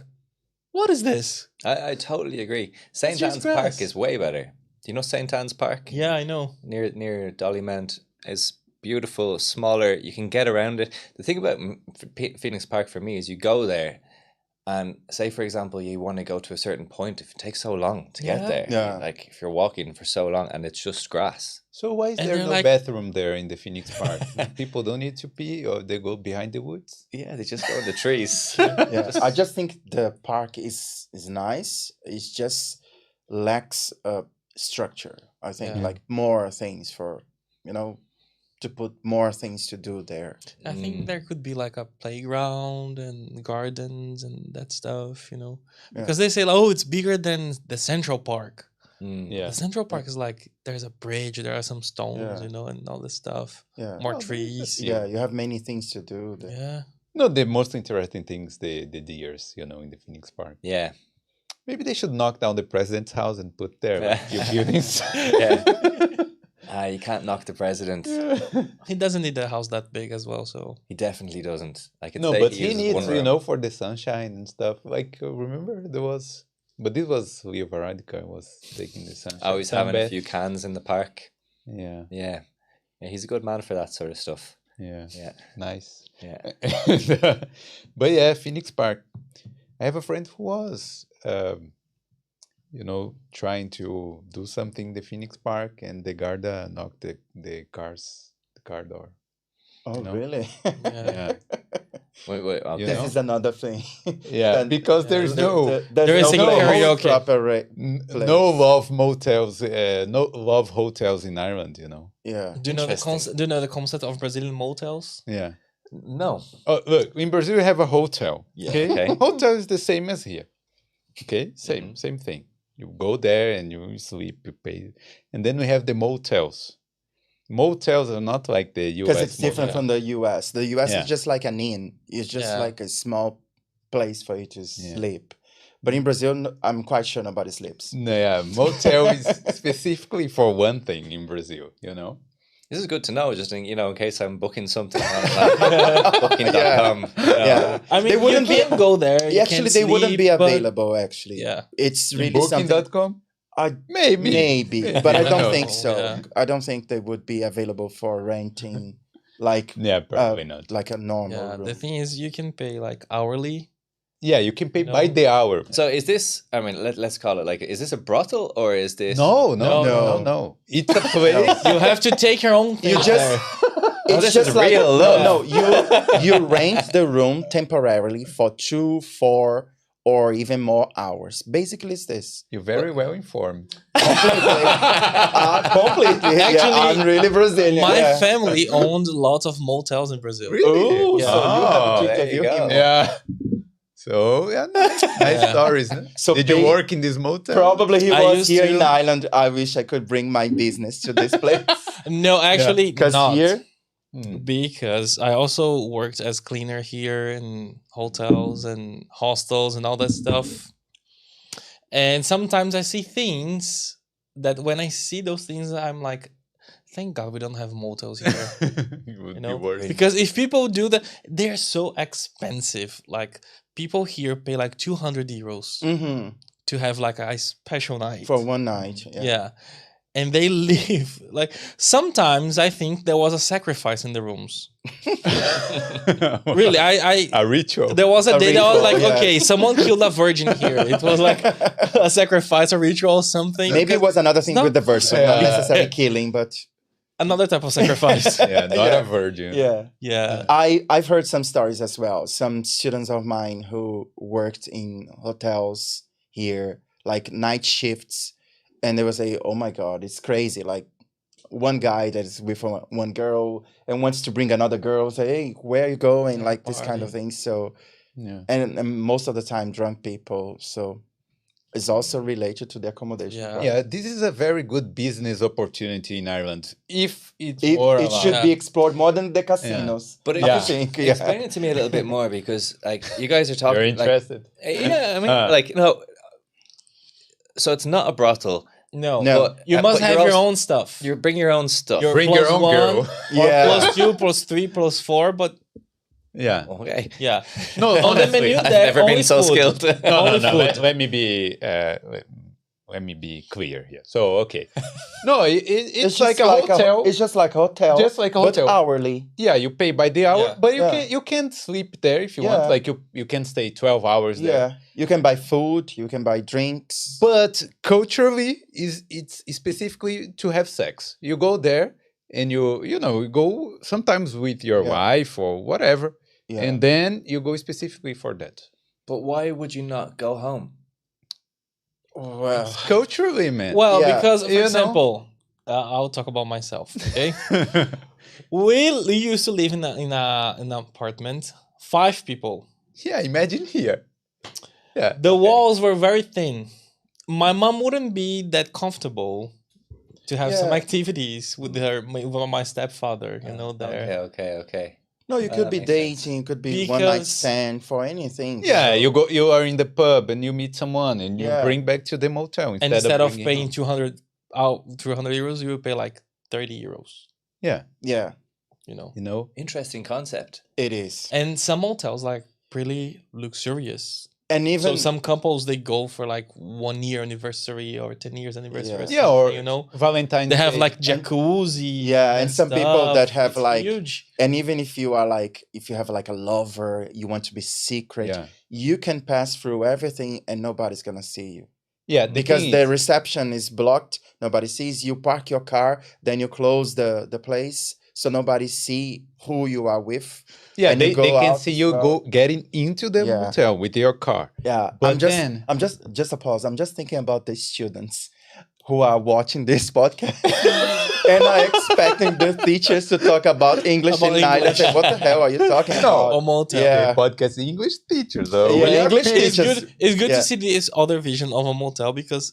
what is this? I totally agree. St. just Anne's grass. Park is way better. Do you know St. Anne's Park? Yeah, I know. Near Dollymount is beautiful, smaller. You can get around it. The thing about Phoenix Park for me is you go there, and say for example you want to go to a certain point, if it takes so long to Yeah. get there, Yeah. like if you're walking for so long and it's just grass. So why is And there they're no like- bathroom there in the Phoenix Park? People don't need to pee, or they go behind the woods? Yeah, they just go in the trees. Yeah, I just think the park is nice. It just lacks structure. I think Yeah. like more things for to put more things to do there. I think there could be like a playground and gardens and that stuff, you know? Yeah. Because they say, oh, it's bigger than the Central Park. Yeah. The Central Park is like, there's a bridge, there are some stones, Yeah. you know, and all this stuff. Yeah, More Oh, trees. yeah, you have many things to do there. Yeah. No, the most interesting things, the deers, in the Phoenix Park. Yeah. Maybe they should knock down the president's house and put there like, Yeah. few buildings. Yeah. You can't knock the president. He doesn't need a house that big as well, so. He definitely doesn't. I could No, say but he he uses needs, one room. for the sunshine and stuff. Like, remember there was, but this was Leo Varadkar was taking the sunshine. Always having a sunbath. few cans in the park. Yeah, Yeah. Yeah, he's a good man for that sort of stuff. yeah, Yeah. nice. Yeah. But yeah, Phoenix Park. I have a friend who was, trying to do something in the Phoenix Park, and the Garda knocked the car door. Oh, No. really? Yeah, Wait. Okay. You This know? is another thing. yeah, Then- because there's no. There is a karaoke. proper place. No love motels, no love hotels in Ireland, Yeah. Do you know the Interesting. concept? Do you know the concept of Brazilian motels? Yeah. No. Oh, look, in Brazil we have a hotel. Yeah, Okay. okay. Hotel is the same as here. Okay, same thing. You go there and you sleep, you pay, and then we have the motels. Motels are not like the U.S. Because it's different motel. from the US. The US Yeah. is just like an inn. It's just Yeah. like a small place for you to Yeah. sleep. But in Brazil, I'm quite sure nobody sleeps. No, yeah, motel is specifically for one thing in Brazil. This is good to know, just in case I'm booking something on like, booking.com. Yeah. I mean, They wouldn't you be- can go there. you Actually, can they wouldn't be sleep, but- available, actually. Yeah. It's really something. Booking.com? I Maybe. but I don't No. think so. Yeah. I don't think they would be available for renting like Yeah, probably not. like a normal Yeah. room. The thing is, you can pay like hourly. Yeah, you can pay by No. the hour. So is this, I mean, let's call it like, is this a brothel or is this... No. No. It's a place. You have to take your own thing. You just Oh, it's this just is like real no, love. you rent the room temporarily for 2, 4, or even more hours. Basically, it's this. You're very well informed. Completely. Actually, I'm really Brazilian. My yeah. family owned lots of motels in Brazil. Ooh, Yeah. so you have Oh, to there take you a go. Yeah. So yeah, nice Yeah. stories. No? So Did you they- work in this motel? Probably he I was used here to- in Ireland. I wish I could bring my business to this place. No, actually, Because not. here, Hmm. Because I also worked as cleaner here in hotels and hostels and all that stuff. And sometimes I see things that when I see those things, I'm like, thank God we don't have motels here. It would You be know, worse. because if people do that, they're so expensive. Like people here pay like 200 euros to have like a special night. for one night. Yeah. And they live like sometimes I think there was a sacrifice in the rooms. Really, I a ritual. there was a A day that I was ritual, like, yeah. okay, someone killed a virgin here. It was like a sacrifice, a ritual, or something. Maybe it was another thing not- with the verse, not Yeah. necessarily killing, but Another type of sacrifice. Yeah, not Yeah. a virgin. yeah. Yeah. I've heard some stories as well. Some students of mine who worked in hotels here, like night shifts, and they would say, "Oh my God, it's crazy!" Like one guy that is with one girl and wants to bring another girl, say, "Hey, where are you going?" Like this kind of Party. thing. So, Yeah. and most of the time, drunk people. So, is also related to the accommodation. Yeah. price. Yeah, this is a very good business opportunity in Ireland if it's It, more it allowed. should Yeah. be explored more than the casinos. But I think, yeah. explain it to me a little bit more, because like you guys are talking. You're Like, interested? yeah, I mean, Ah. like no. So it's not a brothel. No, No. But, you but must have you're your also- own stuff. You bring your own stuff. Your Bring plus your own one, girl. or Yeah. plus 2, plus 3, plus 4, but Yeah. Okay. yeah. No, On the honestly, menu I've there, never been only so food. skilled. no, Only no. food. Let me be. Let me be clear here. So, okay. No, it's like a hotel. It's just like a hotel. Just like a hotel. But hourly. Yeah, you pay by the hour, Yeah. but you Yeah. can sleep there if you Yeah. want. Like you can stay 12 hours there. Yeah. You can buy food. You can buy drinks. But culturally, it's specifically to have sex. You go there and you go sometimes with your Yeah. wife or whatever, Yeah. and then you go specifically for that. But why would you not go home? well, Culturally, man. Well, Yeah, because, for you know. example, I'll talk about myself, okay? We used to live in an apartment, 5 people. Yeah, imagine here. Yeah, The okay. walls were very thin. My mom wouldn't be that comfortable to have some Yeah. activities with with my stepfather, there. Okay. no, you could that be makes sense. dating. Could be one night Because- stand for anything. Yeah, you are in the pub and you meet someone and you Yeah. bring back to the motel And instead of bringing paying home. 300 euros, you would pay like 30 euros, Yeah, Yeah, you know. Interesting concept. it is. And some hotels like really luxurious. And even So some couples, they go for like 1 year anniversary or 10 years anniversary. Yeah. or Yeah, something, or Valentine's they have Day. like jacuzzi. Yeah, and some people stuff. that have, It's like, huge. and even if you are like, if you have like a lover, you want to be secret, Yeah, you can pass through everything and nobody's gonna see you. yeah, Because thing the is- reception is blocked, nobody sees you. Park your car, then you close the place, so nobody see who you are with. yeah, and you they go can out see as you well. go getting into the Yeah. motel with your car. Yeah, But then- I'm just a pause. I'm just thinking about the students who are watching this podcast and are expecting the teachers to talk about English About in Ireland. English. What the hell are you talking about? Or motel. Yeah. Podcast English teacher, though. Yeah, We are English pretty- It's teachers. good. It's good Yeah. to see this other vision of a motel because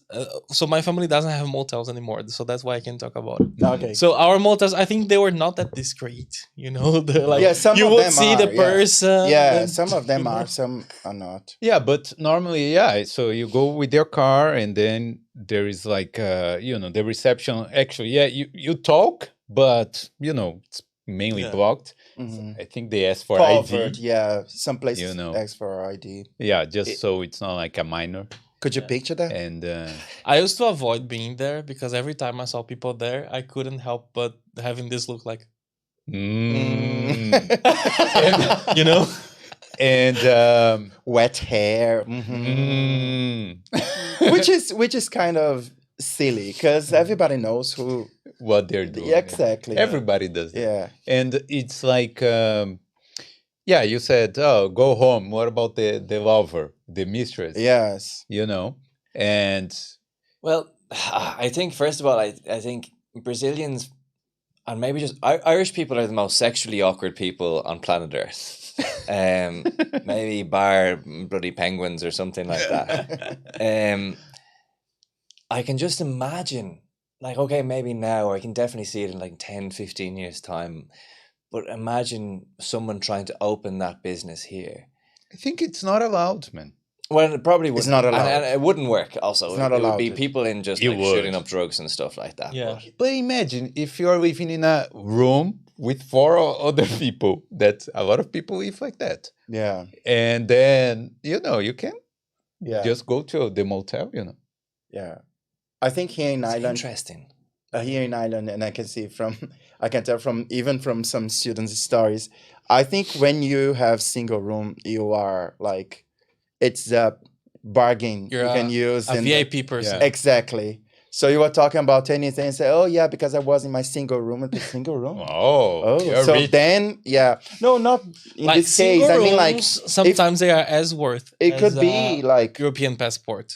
so my family doesn't have motels anymore, so that's why I can talk about it. Okay. So our motels, I think they were not that discreet. They're like Yeah, some you of would them see the are, yeah. person. Yeah, and- some of them are, some are not. Yeah, but normally, yeah. So you go with your car, and then there is like, the reception. Actually, yeah, you talk, but it's mainly Yeah. blocked. Mhm. I think they ask for Covered, ID. yeah. Some places You know. ask for ID. Yeah, just It- so it's not like a minor. Could you picture that? And I used to avoid being there because every time I saw people there, I couldn't help but having this look like, mm, you know, and Wet hair. Mhm. which is kind of silly because everybody knows who. what they're doing. Yeah, exactly. Everybody does that. Yeah. And it's like, yeah, you said, oh, go home. What about the lover, the mistress? Yes. And Well, I think first of all, I think Brazilians and maybe just Irish people are the most sexually awkward people on planet Earth. Maybe bar bloody penguins or something like that. I can just imagine, like, okay, maybe now, or I can definitely see it in like 10, 15 years' time. But imagine someone trying to open that business here. I think it's not allowed, man. Well, it probably wouldn't. not allowed. And it wouldn't work also. It's not It would allowed be to. people in just You like would. shooting up drugs and stuff like that. yeah. But But imagine if you're living in a room with 4 other people, that a lot of people live like that. Yeah. And then, you can Yeah. just go to the motel, Yeah. I think here in it's Ireland, interesting. here in Ireland, and I can see I can tell from some students' stories. I think when you have single room, you are like, it's a bargain You're you can use. A in VIP person. Yeah. Exactly. So you were talking about anything and say, oh yeah, because I was in my single room at the single room. Oh, you're so rich. then, yeah. No, not in Like this case. single I mean, like, rooms, sometimes they are as worth. it as could be a like, European passport.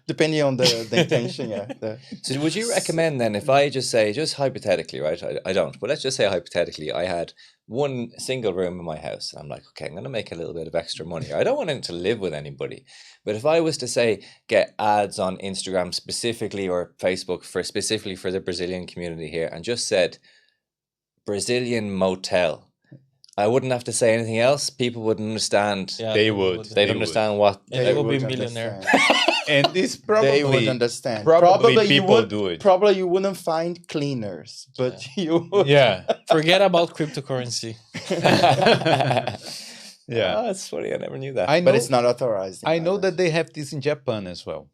depending on the intention. Yeah. So would you recommend then, if I just say, just hypothetically, right? I don't, but let's just say hypothetically, I had one single room in my house, and I'm like, okay, I'm going to make a little bit of extra money. I don't want to live with anybody, but if I was to say get ads on Instagram specifically or Facebook specifically for the Brazilian community here, and just said Brazilian motel, I wouldn't have to say anything else. People would understand. Yeah, They people would. would. They'd They understand what. And They you will be would millionaire. understand. And this They probably would understand. probably you people would do it. Probably you wouldn't find cleaners, but you would. Yeah, Forget about cryptocurrency. yeah. Oh, that's funny. I never knew that. I know. But it's not authorized. in I know Ireland. that they have this in Japan as well,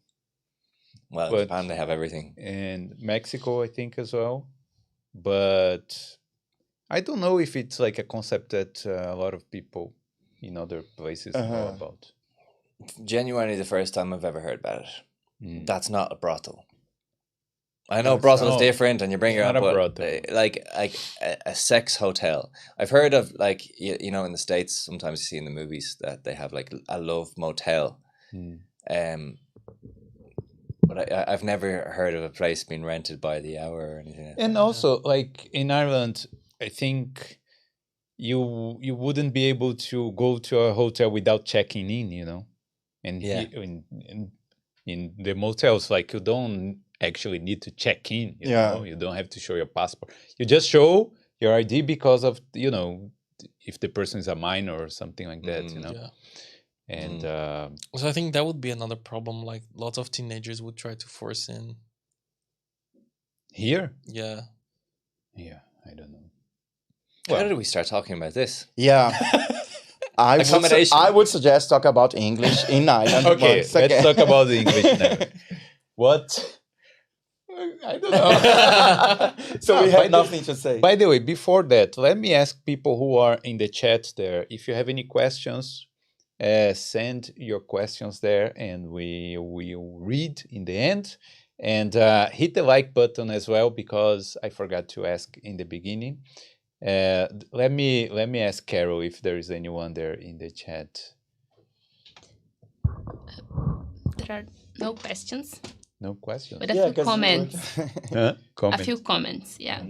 Well, in but- Japan, they have everything. and Mexico, I think, as well. But I don't know if it's like a concept that a lot of people in other places know Uh-huh. about. Genuinely, the first time I've ever heard about it. Mm. That's not a brothel. I know That's brothel is not- different, and you bring it's your not own, a but brothel. like a sex hotel. I've heard of like you know in the States sometimes you see in the movies that they have like a love motel. Mm. But I've never heard of a place being rented by the hour or anything. Like And also, like in Ireland, I think you wouldn't be able to go to a hotel without checking in, you know. And Yeah. in the motels, like you don't actually need to check in. You Yeah. know, you don't have to show your passport. You just show your ID because of if the person is a minor or something like that. You know, Yeah. and So I think that would be another problem. Like lots of teenagers would try to force in. here, Yeah. I don't know. How did we start talking about this? Yeah. Accommodation. I would suggest talk about English in Ireland. Okay, once let's again. talk about the English now. What? I don't know. So we by have the- nothing to say. By the way, before that, let me ask people who are in the chat there, if you have any questions, send your questions there and we will read in the end. And hit the like button as well, because I forgot to ask in the beginning. Let me ask Carol if there is anyone there in the chat. There are no questions, No questions? but a few 'cause comments. Huh? A Comment. few comments, yeah.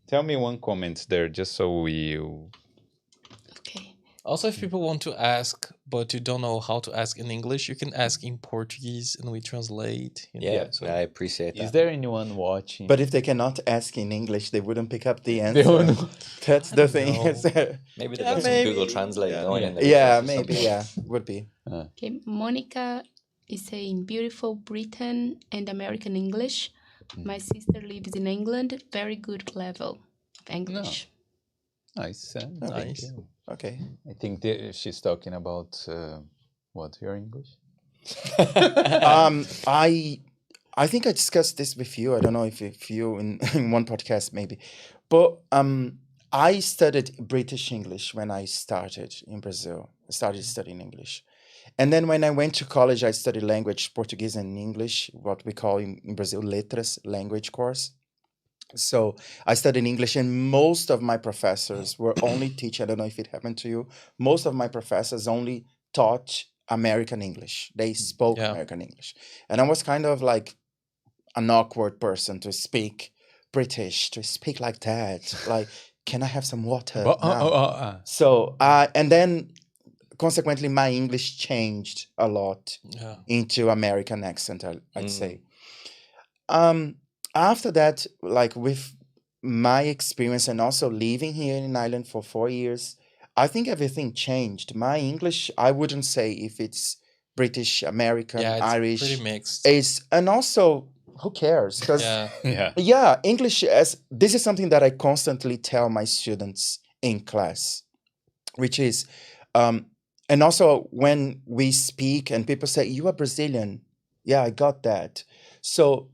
Tell me one comment there, just so we... Okay. Also, if people want to ask, but you don't know how to ask in English, you can ask in Portuguese and we translate. You know? Yeah, so- I appreciate that. Is there anyone watching? But if they cannot ask in English, they wouldn't pick up the They answer. wouldn't- That's the thing. Maybe Yeah, there's maybe. some Google Translate going in there. Yeah, or maybe. something. Yeah, would be. Okay. Monica is saying beautiful Britain and American English. My sister lives in England. Very good level of English. Nice. Nice. you. Okay. I think she's talking about what, your English? I think I discussed this with you. I don't know if you in one podcast maybe, but I studied British English when I started in Brazil. I started studying English, and then when I went to college, I studied language, Portuguese and English, what we call in Brazil letras, language course. So I studied English, and most of my professors were only teaching. I don't know if it happened to you. Most of my professors only taught American English. They spoke Yeah. American English, and I was kind of like an awkward person to speak British, to speak like that. Like, can I have some water? now? So, and then consequently, my English changed a lot Yeah. into American accent, I'd Mm. say. After that, like with my experience and also living here in Ireland for 4 years, I think everything changed. My English, I wouldn't say if it's British, American, Yeah, it's Irish, pretty mixed. and also who cares? Because Yeah. yeah, English this is something that I constantly tell my students in class, which is, and also when we speak and people say, you are Brazilian. Yeah, I got that. So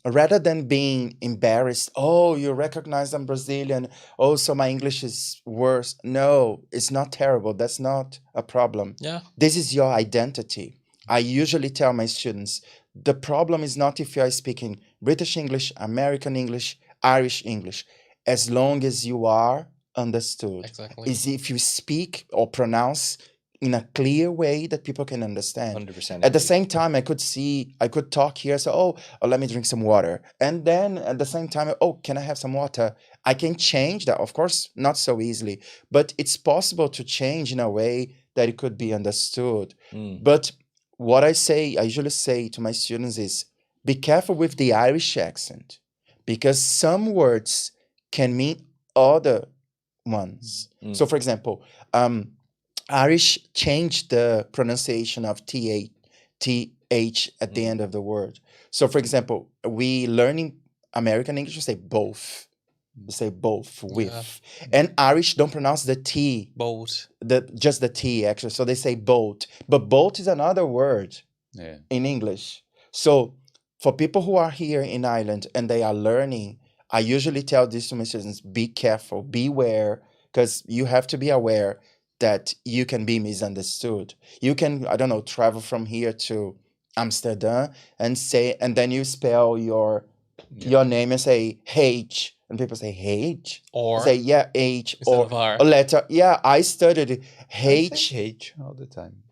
rather than being embarrassed, oh, you recognize I'm Brazilian. Oh, so my English is worse. No, it's not terrible. That's not a problem. Yeah. This is your identity. I usually tell my students, the problem is not if you are speaking British English, American English, Irish English, as long as you are understood. Exactly. Is if you speak or pronounce in a clear way that people can understand. 100%. At the same time, I could talk here, so, oh, let me drink some water. And then at the same time, oh, can I have some water? I can change that, of course, not so easily, but it's possible to change in a way that it could be understood. But what I usually say to my students is, be careful with the Irish accent, because some words can mean other ones. So, for example, Irish changed the pronunciation of th at the end of the word. So, for example, we learning American English, we say both. We say both with, and Irish don't pronounce the t, Both. just the t actually. So they say boat, but boat is another word in English. So for people who are here in Ireland and they are learning, I usually tell this to my students: be careful, beware, because you have to be aware that you can be misunderstood. You can, I don't know, travel from here to Amsterdam and then you spell your name and say H, and people say H, Or say H, of R. a letter. Yeah, I studied I H. say H all the time.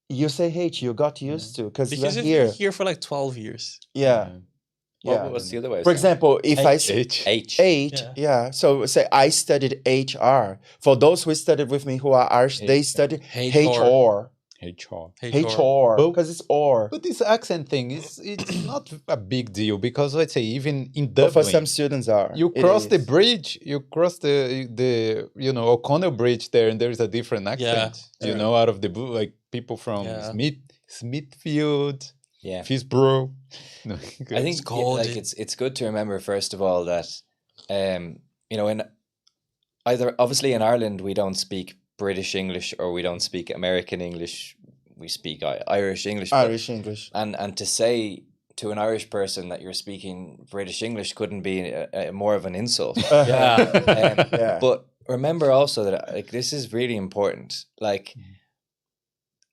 You say H, you got used to because Because you're you've been here. here for like 12 years. Yeah. What's the other way? For example, if I say H. H, so say I studied HR. For those who studied with me who are Irish, they studied HR. HR. HR. But- Because it's or. But this accent thing it's not a big deal, because let's say even in But for Dublin, some students are. you It cross the is. bridge, you cross the O'Connell Bridge there, and there's a different accent. You know, out of the blue, like people from Smithfield, Yeah. Fisbro. No, I think cold. it's good to remember, first of all, that in either, obviously in Ireland we don't speak British English or we don't speak American English. We speak Irish English. Irish English. And to say to an Irish person that you're speaking British English couldn't be more of an insult. Yeah. But remember also that like this is really important. Like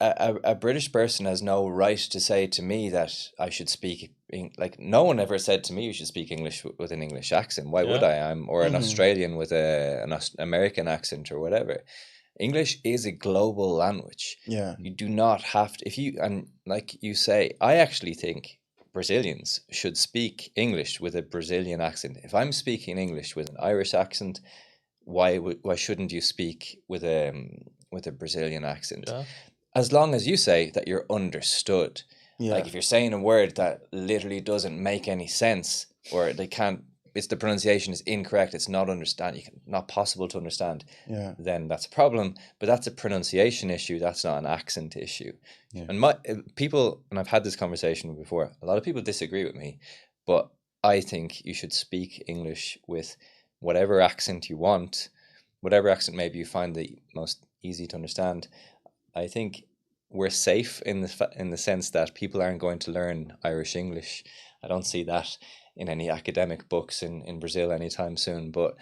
a British person has no right to say to me that I should speak like no one ever said to me you should speak English with an English accent. Why would I? I'm or an Australian with an American accent or whatever. English is a global language. Yeah. You do not have to, if you, and like you say, I actually think Brazilians should speak English with a Brazilian accent. If I'm speaking English with an Irish accent, why shouldn't you speak with a Brazilian accent? Yeah. As long as you say that you're understood. Yeah. Like if you're saying a word that literally doesn't make any sense, or they can't, it's the pronunciation is incorrect, it's not not possible to understand, then that's a problem. But that's a pronunciation issue, that's not an accent issue. And people, and I've had this conversation before, a lot of people disagree with me, but I think you should speak English with whatever accent you want, whatever accent maybe you find the most easy to understand. I think we're safe in the sense that people aren't going to learn Irish English. I don't see that in any academic books in Brazil anytime soon. But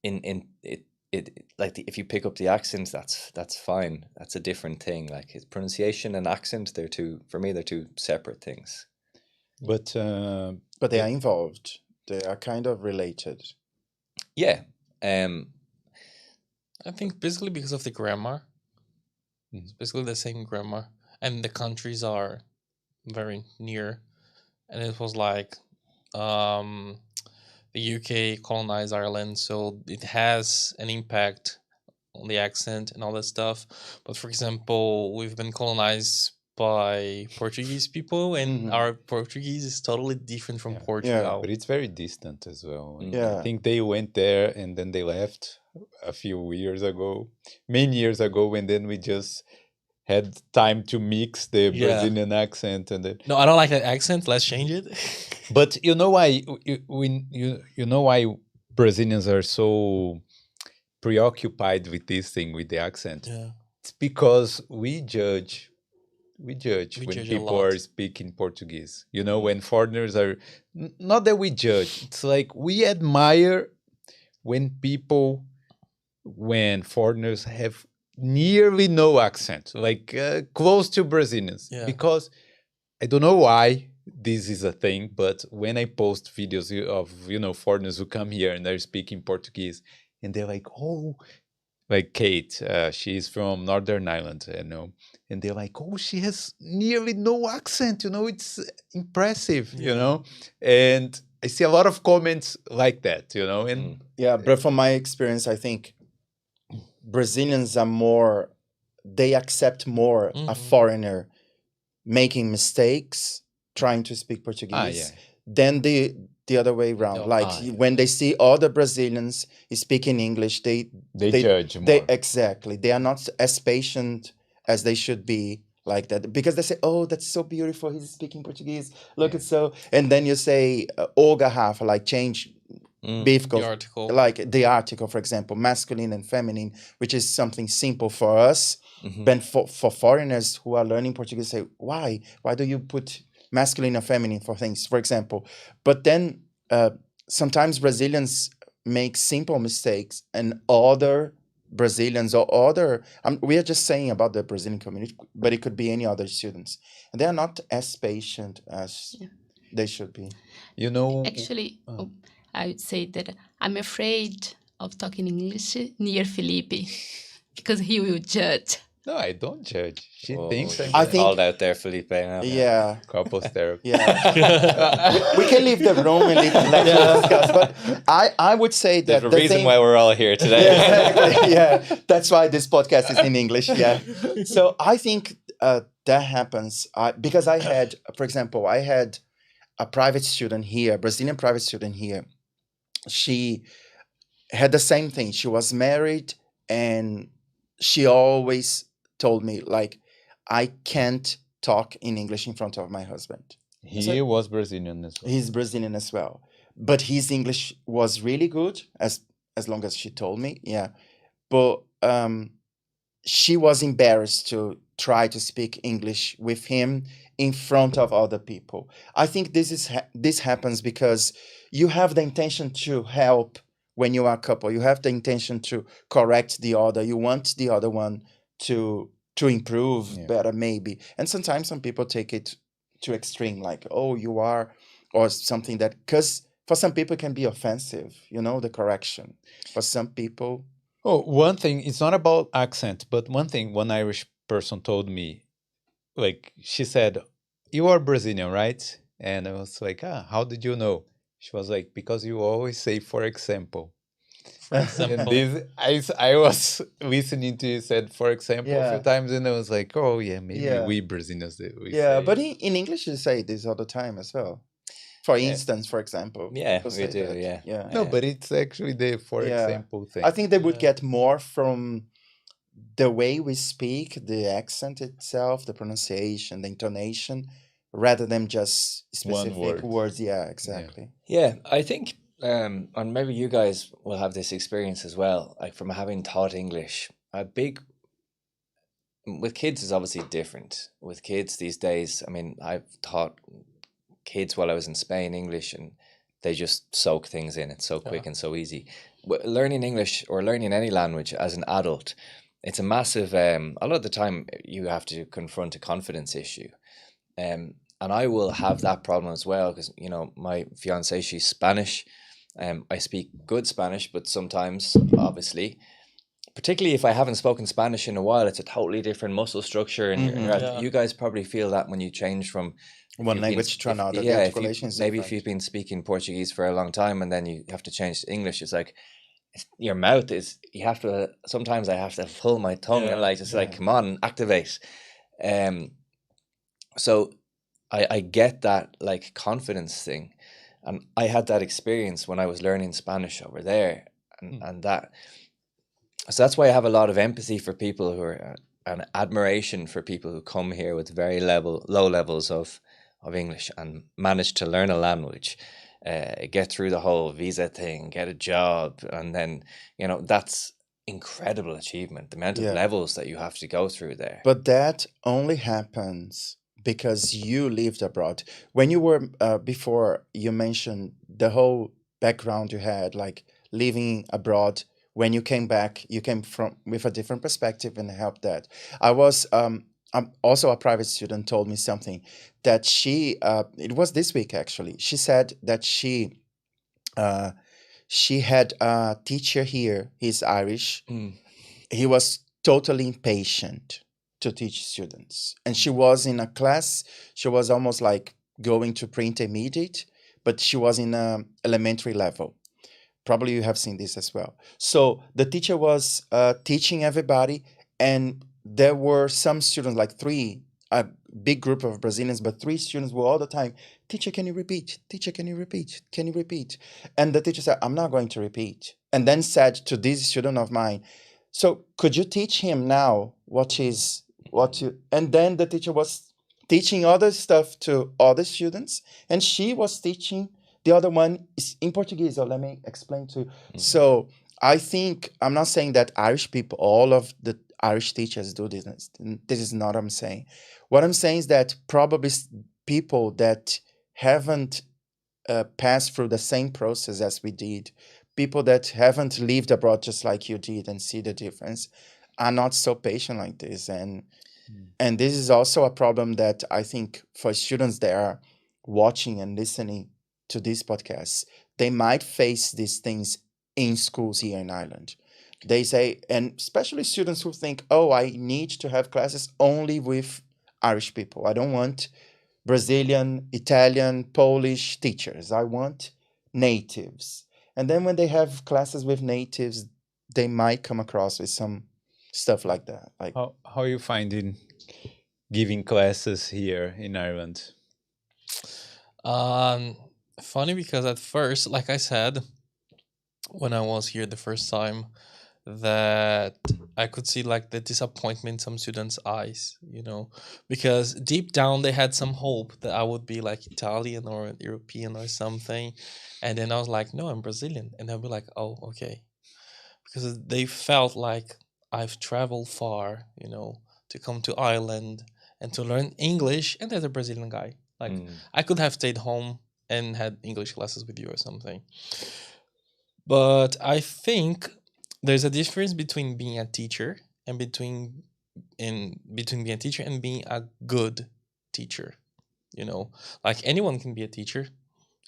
if you pick up the accents, that's fine. That's a different thing. Like it's pronunciation and accent, they're two separate things. But they are involved. They are kind of related. Yeah. I think basically because of the grammar. It's basically the same grammar. And the countries are very near. And it was like the UK colonized Ireland, so it has an impact on the accent and all that stuff. But for example, we've been colonized by Portuguese people, and our Portuguese is totally different from Portugal. But it's very distant as well. Yeah. I think they went there and then they left a few years ago, many years ago, and then we just had time to mix the Brazilian accent and then. No, I don't like that accent. Let's change it. But you know why you know why Brazilians are so preoccupied with this thing with the accent? Yeah. It's because we judge when judge a people lot. are speaking Portuguese. You know, when foreigners are not that we judge. It's like we admire when foreigners have nearly no accent, like close to Brazilians. Yeah. Because I don't know why this is a thing, but when I post videos of foreigners who come here and they're speaking Portuguese, and they're like, "Oh, like Kate, she's from Northern Ireland, and they're like, oh, she has nearly no accent, it's impressive, and I see a lot of comments like that, and Yeah, but from my experience, I think Brazilians are more, they accept more a foreigner making mistakes, trying to speak Portuguese, than the other way around. No, Like when they see other Brazilians speaking English, they judge more. Exactly. They are not as patient as they should be, like that, because they say, oh, that's so beautiful, he's speaking Portuguese, look, it's so, and then you say o garrafa, like change the article. like the article, for example, masculine and feminine, which is something simple for us, but for foreigners who are learning Portuguese, say, why do you put masculine and feminine for things, for example? But then sometimes Brazilians make simple mistakes, and other Brazilians or other, we are just saying about the Brazilian community, but it could be any other students, and they are not as patient as they should be. Actually, I would say that I'm afraid of talking English near Felipe because he will judge. No, I don't judge. She thinks I think called out there, Felipe. Now. Yeah. couples therapy. Yeah. We can leave the room and let you discuss. But I would say that There's a reason why we're all here today. Yeah, exactly. Yeah. That's why this podcast is in English. Yeah. So I think that happens because I had, for example, I had a private student here, Brazilian private student here. She had the same thing. She was married, and she always told me, like, I can't talk in English in front of my husband. He was Brazilian as well. He's Brazilian as well, but his English was really good, as long as she told me. Yeah, but she was embarrassed to try to speak English with him in front of other people. I think this happens because you have the intention to help when you are a couple. You have the intention to correct the other. You want the other one to improve better, maybe. And sometimes some people take it to extreme, like, oh, you are, or something that, because for some people it can be offensive, the correction. For some people. Oh, one thing, it's not about accent, but one Irish person told me, like, she said, you are Brazilian, right? And I was like, how did you know? She was like, because you always say, for example. And this, I was listening to you said, for example, a few times, and I was like, oh, yeah, maybe we Brazilians, we say. But in English, you say this all the time as well. For instance, for example. Yeah, we do, yeah. No, but it's actually the for example thing. I think they would get more from the way we speak, the accent itself, the pronunciation, the intonation, rather than just specific words. Yeah, exactly. Yeah, I think, and maybe you guys will have this experience as well, like from having taught English, with kids is obviously different. With kids these days, I mean, I've taught kids while I was in Spain English, and they just soak things in. It's so quick and so easy. Learning English or learning any language as an adult, it's a massive, a lot of the time you have to confront a confidence issue. And I will have that problem as well because, my fiancée, she's Spanish. I speak good Spanish, but sometimes, obviously, particularly if I haven't spoken Spanish in a while, it's a totally different muscle structure. And you guys probably feel that when you change from one language to another. If you've been speaking Portuguese for a long time and then you have to change to English, it's like your mouth is, sometimes I have to pull my tongue and like, come on, activate. So I get that like confidence thing. And I had that experience when I was learning Spanish over there. And so that's why I have a lot of empathy for people who are, and admiration for people who come here with very low levels of English and manage to learn a language, get through the whole visa thing, get a job, and then, that's incredible achievement, the amount of levels that you have to go through there. But that only happens because you lived abroad. When you were, before you mentioned the whole background you had, like living abroad, when you came back, you came from with a different perspective and helped that. I'm also a private student told me something that she, it was this week actually. She said that she had a teacher here, he's Irish, he was totally impatient to teach students. And she was in a class, she was almost like going to pre-intermediate, but she was in a elementary level. Probably you have seen this as well. So the teacher was teaching everybody, and there were some students, like three, a big group of Brazilians, but three students were all the time, teacher, can you repeat? Teacher, can you repeat? Can you repeat? And the teacher said, I'm not going to repeat. And then said to this student of mine, so could you teach him now what you, and then the teacher was teaching other stuff to other students, and she was teaching the other one is in Portuguese. So let me explain to you. So I think, I'm not saying that Irish people, all of the Irish teachers do this. This is not what I'm saying. What I'm saying is that probably people that haven't passed through the same process as we did, people that haven't lived abroad just like you did and see the difference, are not so patient like this. And this is also a problem that I think for students that are watching and listening to this podcast, they might face these things in schools here in Ireland. They say, and especially students who think, oh, I need to have classes only with Irish people. I don't want Brazilian, Italian, Polish teachers. I want natives. And then when they have classes with natives, they might come across with some stuff like that. Like, how are you finding giving classes here in Ireland? Funny because at first, like I said, when I was here the first time, that I could see like the disappointment in some students' eyes, because deep down they had some hope that I would be like Italian or European or something. And then I was like, no, I'm Brazilian. And they'll be like, oh, okay. Because they felt like I've traveled far, to come to Ireland and to learn English. And there's a Brazilian guy. Like I could have stayed home and had English classes with you or something. But I think there's a difference between being a teacher and between being a teacher and being a good teacher. Like anyone can be a teacher.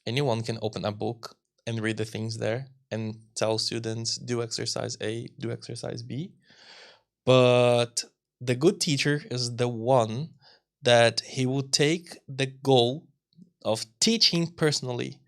Anyone can open a book and read the things there and tell students, do exercise A, do exercise B. But the good teacher is the one that he will take the goal of teaching personally.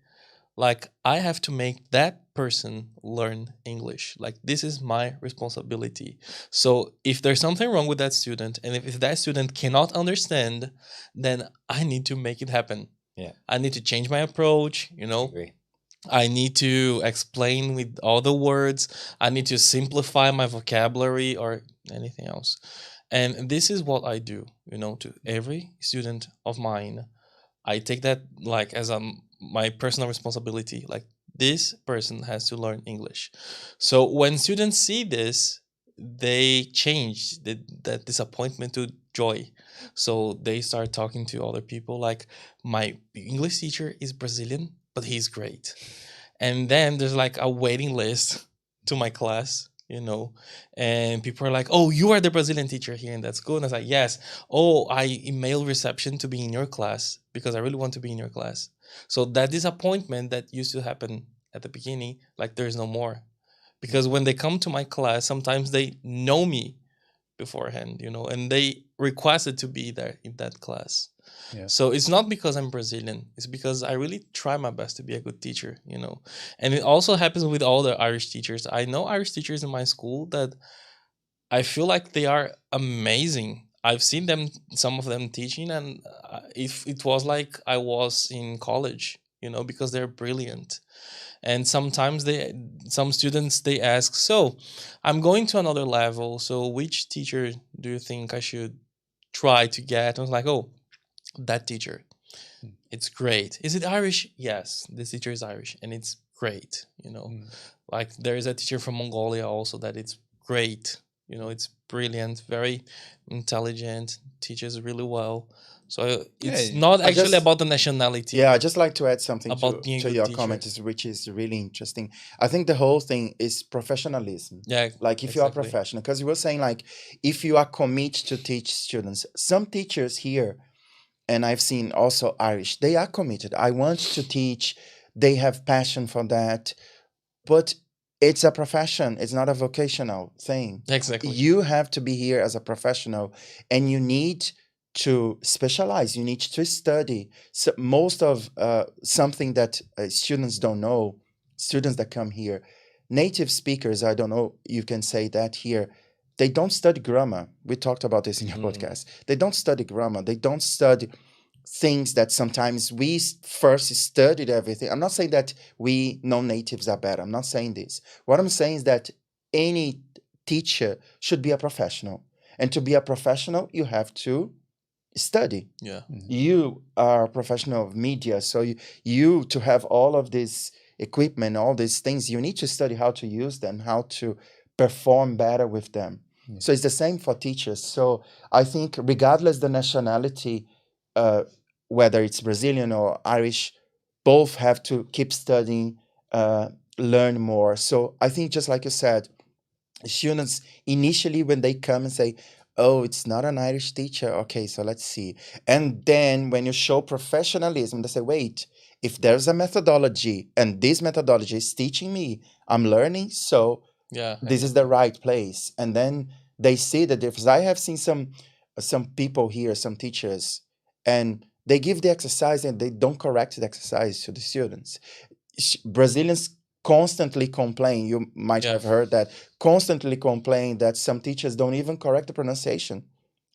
Like, I have to make that person learn English. Like, this is my responsibility. So if there's something wrong with that student, and if that student cannot understand, then I need to make it happen. Yeah. I need to change my approach, Agree. I need to explain with all the words. I need to simplify my vocabulary or anything else. And this is what I do, to every student of mine. I take that like as my personal responsibility. Like, this person has to learn English. So when students see this, they change that disappointment to joy. So they start talking to other people like, my English teacher is Brazilian, but he's great. And then there's like a waiting list to my class, and people are like, oh, you are the Brazilian teacher here in that school? And I was like, yes. Oh, I emailed reception to be in your class because I really want to be in your class. So that disappointment that used to happen at the beginning, like, there's no more. Because when they come to my class, sometimes they know me beforehand, and they requested to be there in that class. Yeah. So it's not because I'm Brazilian. It's because I really try my best to be a good teacher, And it also happens with all the Irish teachers. I know Irish teachers in my school that I feel like they are amazing. I've seen some of them teaching, and if it was like I was in college, because they're brilliant. And sometimes some students, they ask, so I'm going to another level. So which teacher do you think I should try to get? And I was like, oh, that teacher. It's great. Is it Irish? Yes, this teacher is Irish and it's great. Like, there is a teacher from Mongolia also that it's great. It's brilliant, very intelligent, teaches really well. So it's not actually about the nationality. Yeah, I'd just like to add something About being a to good your teacher. comment, which is really interesting. I think the whole thing is professionalism. Yeah, Like, if you are exactly. professional, because you were saying, like, if you are committed to teach students, some teachers here, and I've seen also Irish, they are committed. I want to teach. They have passion for that. But it's a profession. It's not a vocational thing. Exactly. You have to be here as a professional, and you need to specialize. You need to study. So most of something that students don't know, students that come here, native speakers, I don't know, you can say that here, they don't study grammar. We talked about this in your podcast. They don't study grammar. They don't study things that sometimes we first studied everything. I'm not saying that we non-natives are bad. I'm not saying this. What I'm saying is that any teacher should be a professional. And to be a professional, you have to study. Yeah. You are a professional of media. So you to have all of this equipment, all these things, you need to study how to use them, how to perform better with them. So it's the same for teachers. So I think regardless the nationality, whether it's Brazilian or Irish, both have to keep studying, learn more. So I think just like you said, students initially when they come and say, oh, it's not an Irish teacher, okay, so let's see. And then when you show professionalism, they say, wait, if there's a methodology and this methodology is teaching me, I'm learning, so Yeah. this is the right place. And then they see the difference. I have seen some people here, some teachers, and they give the exercise and they don't correct the exercise to the students. Brazilians constantly complain, you might Yeah. have heard that, constantly complain that some teachers don't even correct the pronunciation.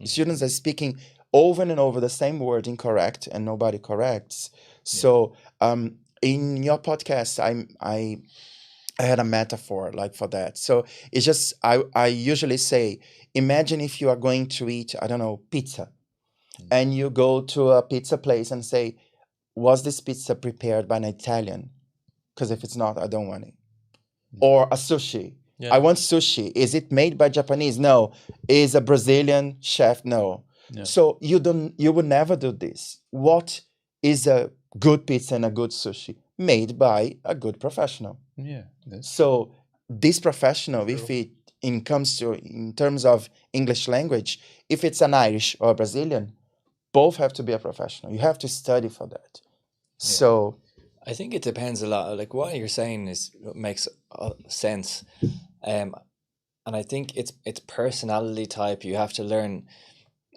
Students are speaking over and over the same word incorrect and nobody corrects. So in your podcast, I had a metaphor like for that. So it's just I usually say, imagine if you are going to eat, I don't know, pizza, and you go to a pizza place and say, was this pizza prepared by an Italian? Because if it's not, I don't want it. Or a sushi. Yeah. I want sushi. Is it made by Japanese? No. Is a Brazilian chef? No. Yeah. So you would never do this. What is a good pizza and a good sushi? Made by a good professional. Yeah. That's So this professional, if it comes to in terms of English language, if it's an Irish or a Brazilian, both have to be a professional. You have to study for that. So I think it depends a lot. Like what you're saying makes sense, and I think it's personality type. You have to learn.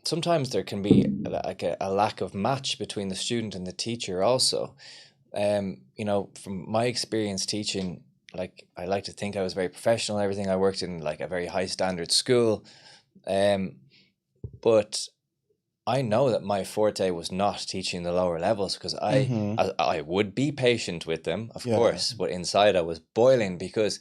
Sometimes there can be like a lack of match between the student and the teacher. Also, you know, from my experience teaching, like I like to think I was very professional. Everything, I worked in like a very high standard school, but I know that my forte was not teaching the lower levels because I would be patient with them, of course, but inside I was boiling because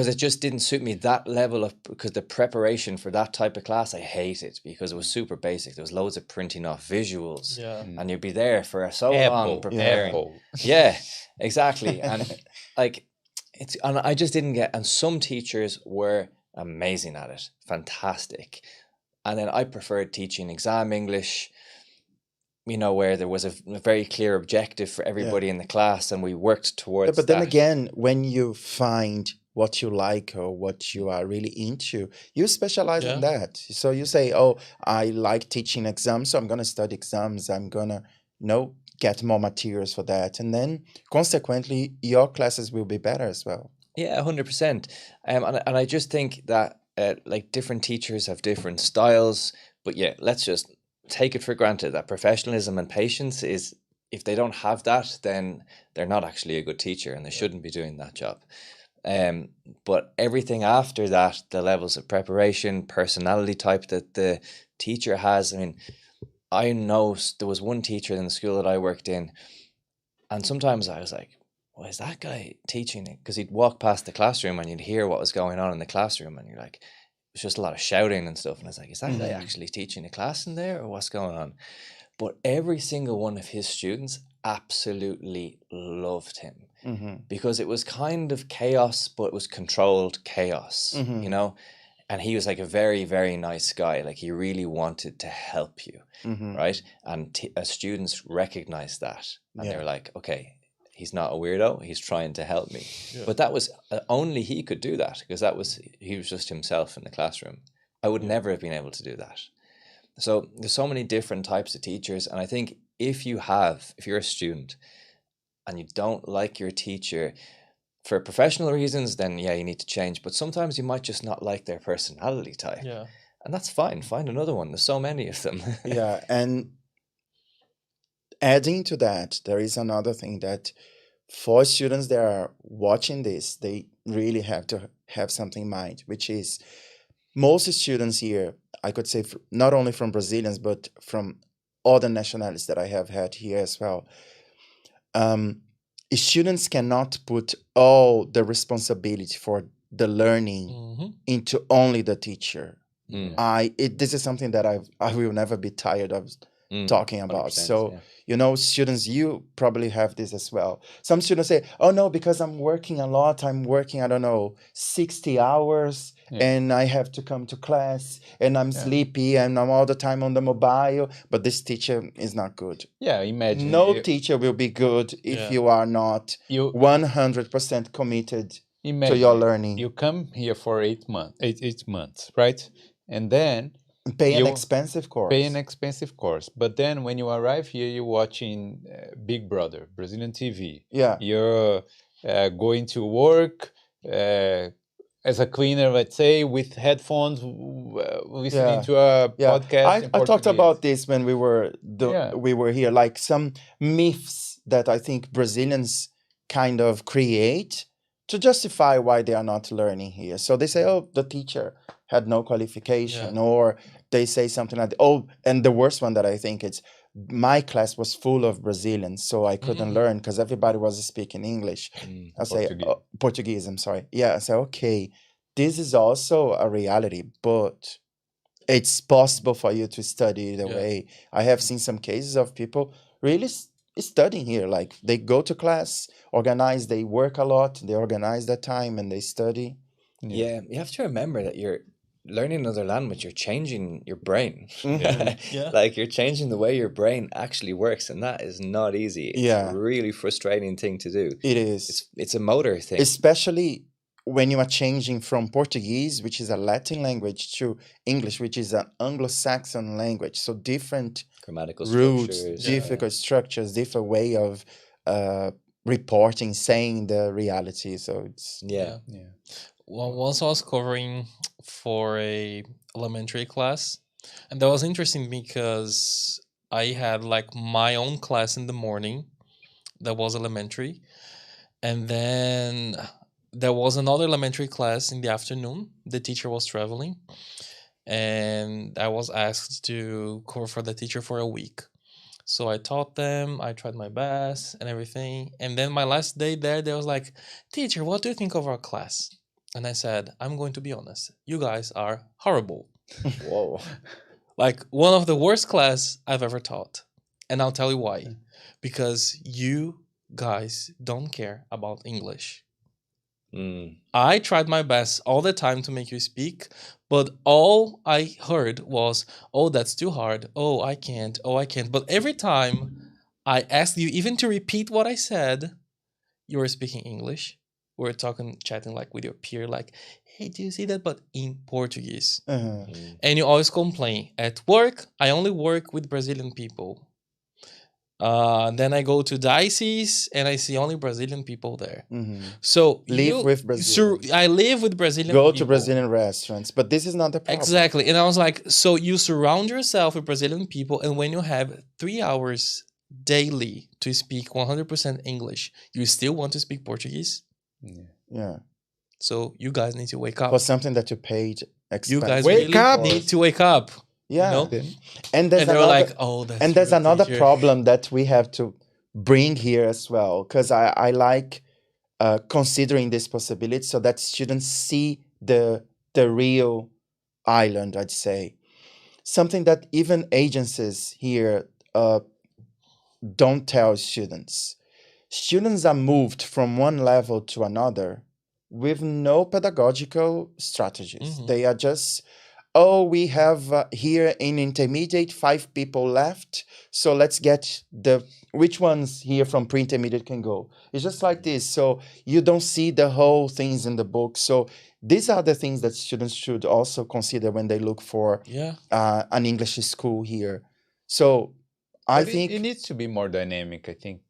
it just didn't suit me, that level of, because the preparation for that type of class I hated because it was super basic. There was loads of printing off visuals, and you'd be there for so long preparing. Yeah, exactly, and like and I just didn't get. And some teachers were amazing at it, fantastic. And then I preferred teaching exam English, you know, where there was a very clear objective for everybody in the class and we worked towards but then that. again, when you find what you like or what you are really into, you specialize in that. So you say, oh, I like teaching exams, so I'm going to study exams. I'm going to, get more materials for that. And then consequently, your classes will be better as well. Yeah, 100%. And I just think that like different teachers have different styles, but yeah, let's just take it for granted that professionalism and patience is, if they don't have that, then they're not actually a good teacher and they shouldn't be doing that job. But everything after that, the levels of preparation, personality type that the teacher has, I mean, I know there was one teacher in the school that I worked in, and sometimes I was like, well, is that guy teaching it? Because he'd walk past the classroom and you'd hear what was going on in the classroom and you're like, it's just a lot of shouting and stuff. And I was like, is that guy actually teaching a class in there or what's going on? But every single one of his students absolutely loved him because it was kind of chaos, but it was controlled chaos, you know? And he was like a very, very nice guy. Like he really wanted to help you, right? And students recognized that. And they were like, okay, he's not a weirdo. He's trying to help me. Yeah. But that was only he could do that because he was just himself in the classroom. I would never have been able to do that. So there's so many different types of teachers. And I think if you're a student and you don't like your teacher, for professional reasons, then yeah, you need to change. But sometimes you might just not like their personality type. Yeah. And that's fine. Find another one. There's so many of them. Yeah, and adding to that, there is another thing that for students that are watching this, they really have to have something in mind, which is most students here, I could say, not only from Brazilians, but from other nationalities that I have had here as well. Students cannot put all the responsibility for the learning Hmm. into only the teacher. Mm, This is something that I will never be tired of mm, talking about. 100%, So, yeah. students, you probably have this as well. Some students say, oh no, because I'm working a lot, I'm working, I don't know, 60 hours Yeah. and I have to come to class and I'm Yeah. sleepy and I'm all the time on the mobile, but this teacher is not good. Yeah, imagine No you, teacher will be good if Yeah. you are not you 100% committed to imagine your learning. you come here for 8 months, right? And then Pay an you expensive course. pay an expensive course. But then when you arrive here, you're watching Big Brother, Brazilian TV. Yeah. You're going to work as a cleaner, let's say, with headphones, listening Yeah. to a Yeah, podcast in I talked Portuguese. about this when Yeah. we were here, like some myths that I think Brazilians kind of create to justify why they are not learning here. So they say, oh, the teacher had no qualification, or they say something like, oh, and the worst one that I think it's my class was full of Brazilians, so I couldn't learn because everybody was speaking English. I say Portuguese. Portuguese. I'm sorry. Yeah, I say okay, this is also a reality, but it's possible for you to study the Yeah. way. I have seen some cases of people really studying here. Like they go to class, organize, they work a lot, they organize their time and they study. Yeah, you have to remember that you're learning another language, you're changing your brain. Yeah. Like you're changing the way your brain actually works, and that is not easy. It's Yeah. a really frustrating thing to do. It is. It's a motor thing. Especially when you are changing from Portuguese, which is a Latin language, to English, which is an Anglo-Saxon language. So different Grammatical roots, structures. difficult structures, different way of reporting, saying the reality. So it's Yeah. Yeah. Well, once I was covering for a elementary class, and that was interesting because I had like my own class in the morning that was elementary, and then there was another elementary class in the afternoon. The teacher was traveling, and I was asked to cover for the teacher for a week. So I taught them, I tried my best and everything. And then my last day there, they was like, teacher, what do you think of our class? And I said, I'm going to be honest. You guys are horrible. Whoa. Like one of the worst class I've ever taught. And I'll tell you why. Because you guys don't care about English. Mm. I tried my best all the time to make you speak, but all I heard was, oh, that's too hard. Oh, I can't. Oh, I can't. But every time I asked you even to repeat what I said, you were speaking English. We were talking, chatting like with your peer, like, hey, do you see that? But in Portuguese. Mm. And you always complain. At work, I only work with Brazilian people. Then I go to diocese and I see only Brazilian people there. Mhm. So Live with Brazilians. I live with Brazilian Go people. to Brazilian restaurants, but this is not the problem. Exactly. And I was like, so you surround yourself with Brazilian people, and when you have 3 hours daily to speak 100% English, you still want to speak Portuguese? Yeah, So you guys need to wake up. for something that you paid. You guys Wake really up! need to wake up. Yeah, know? and there's And they're another, like, oh, that's and there's true, another teacher. problem that we have to bring here as well, because I like considering this possibility so that students see the real island, I'd say. Something that even agencies here don't tell students. Students are moved from one level to another with no pedagogical strategies. Mhm. They are just, oh, we have here in intermediate 5 people left, so let's get which ones here from pre-intermediate can go. It's just like this. So you don't see the whole things in the book. So these are the things that students should also consider when they look for Yeah. an English school here. So I But think, it needs to be more dynamic, I think.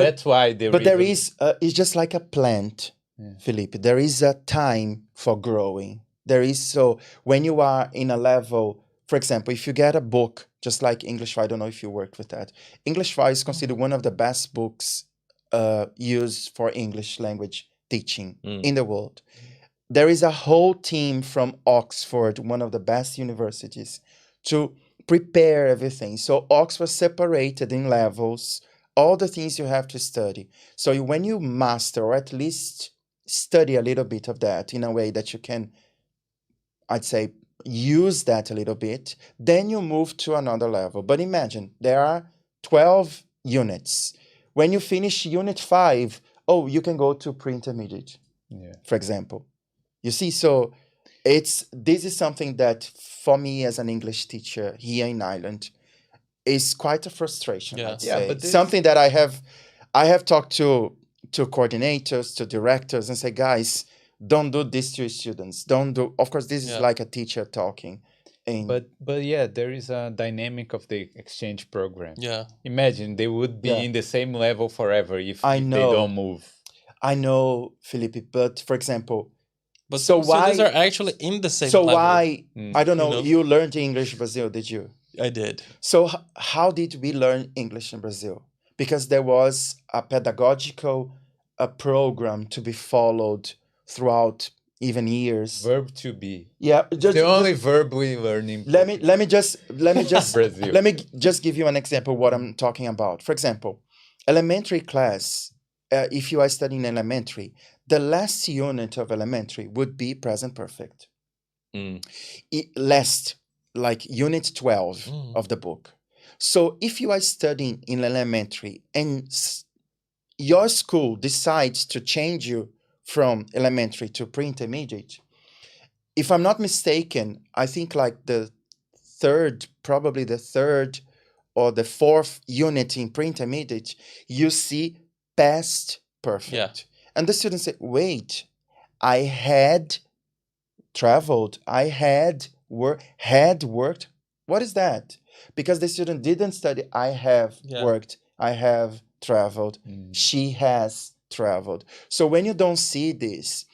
That's why the But there rhythm- is, it's just like a plant, Yeah. Felipe. There is a time for growing. There is, so when you are in a level, for example, if you get a book, just like English 5, I don't know if you worked with that. English 5 is considered one of the best books used for English language teaching in the world. There is a whole team from Oxford, one of the best universities, to prepare everything. So Oxford separated in levels all the things you have to study. So when you master, or at least study a little bit of that in a way that you can, I'd say, use that a little bit, then you move to another level. But imagine there are 12 units. When you finish unit 5, oh, you can go to pre-intermediate, for example. You see, so this is something that for me as an English teacher here in Ireland is quite a frustration. Yeah. I'd Yeah, say. but this- Something that I have talked to coordinators, to directors, and say, guys, don't do this to your students. Don't do. Of course, this is Yeah. like a teacher talking. And but yeah, there is a dynamic of the exchange program. Yeah. Imagine they would be Yeah. in the same level forever if I they know. don't move. I know, Felipe, but for example, But So some students why- are actually in the same so level. why? I don't know. know? You learned English in Brazil, did you? I did. So how did we learn English in Brazil? Because there was a pedagogical program to be followed throughout even years. Verb to be. Yeah, The only verb we learn in let me just Brazil. let me just give you an example of what I'm talking about. For example, elementary class. If you are studying elementary, the last unit of elementary would be present perfect. Last, like unit 12 of the book. So if you are studying in elementary and your school decides to change you from elementary to pre-intermediate, if I'm not mistaken, I think like probably the third or the fourth unit in pre-intermediate, you see past perfect. Yeah. And the students say, wait, I had traveled, I had worked. What is that? Because the student didn't study, I have worked, I have traveled, she has traveled. So when you don't see this,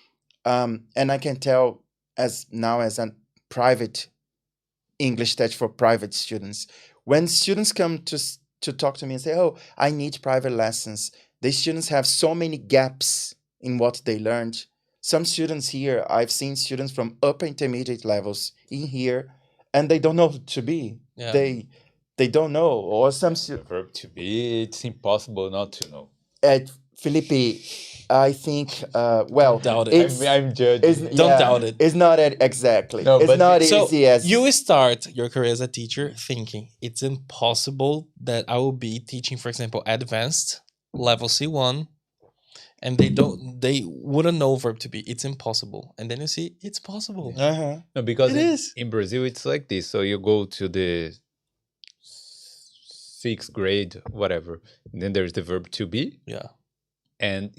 and I can tell as a private English teacher for private students, when students come to talk to me and say, oh, I need private lessons, the students have so many gaps in what they learned. Some students here, I've seen students from upper intermediate levels in here, and they don't know to be. Yeah. They don't know. Or some Verb to be, it's impossible not to know. Felipe, I think, well, Doubt it. it's, I'm judging. Don't doubt it. It's not exactly. No, it's but not So easy as you start your career as a teacher thinking it's impossible that I will be teaching, for example, advanced level C1, and they wouldn't know verb to be. It's impossible. And then you see it's possible. Uh-huh. No, because It is. in Brazil it's like this. So you go to the 6th grade, whatever. And then there's the verb to be. Yeah. And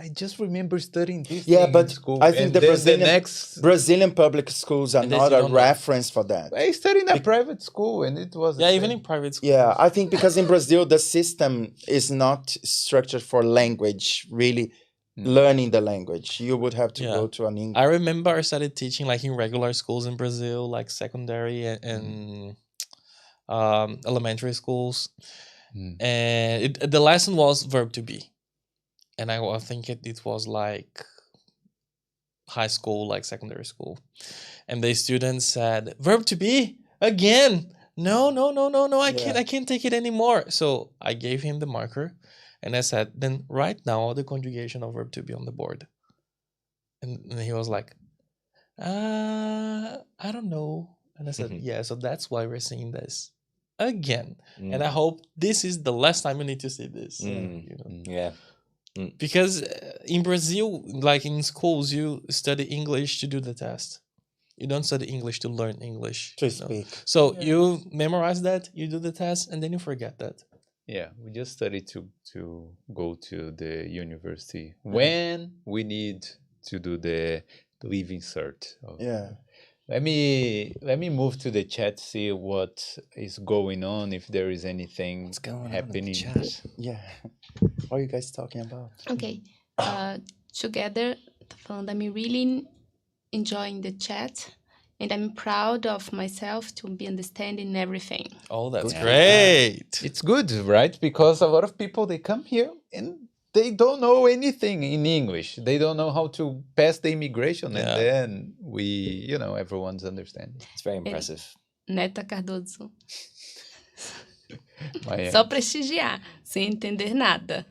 I just remember studying this Yeah, thing in but school. I think and the then Brazilian- next Brazilian public schools are And this not you a don't know. reference for that. I studied in a private school and it was the Yeah, even same. in private school. Yeah, I think because in Brazil the system is not structured for language, really learning the language. You would have to Yeah. go to an English. I remember I started teaching like in regular schools in Brazil, like secondary and elementary schools. And the lesson was verb to be. And I think it was like high school, like secondary school. And the students said, verb to be again. No, I can't take it anymore. So I gave him the marker and I said, then write now the conjugation of verb to be on the board. And he was like, I don't know. And I said, yeah, so that's why we're seeing this again. And I hope this is the last time you need to see this. You know? Yeah. Because in Brazil, like in schools, you study English to do the test. You don't study English to learn English. To you know? speak. So you memorize that, you do the test, and then you forget that. Yeah, we just study to go to the university when we need to do the leaving cert. Yeah. Let me move to the chat, see what is going on, if there is anything What's going on in the happening. chat? Yeah. What are you guys talking about? Ok. Together, tá falando, I'm really enjoying the chat. And I'm proud of myself to be understanding everything. Oh, that's Yeah. great. It's good, right? Because a lot of people, they come here and they don't know anything in English. They don't know how to pass the immigration, Yeah. and then everyone's understanding. It's very impressive. Neta Cardoso. My, Só prestigiar, sem entender nada.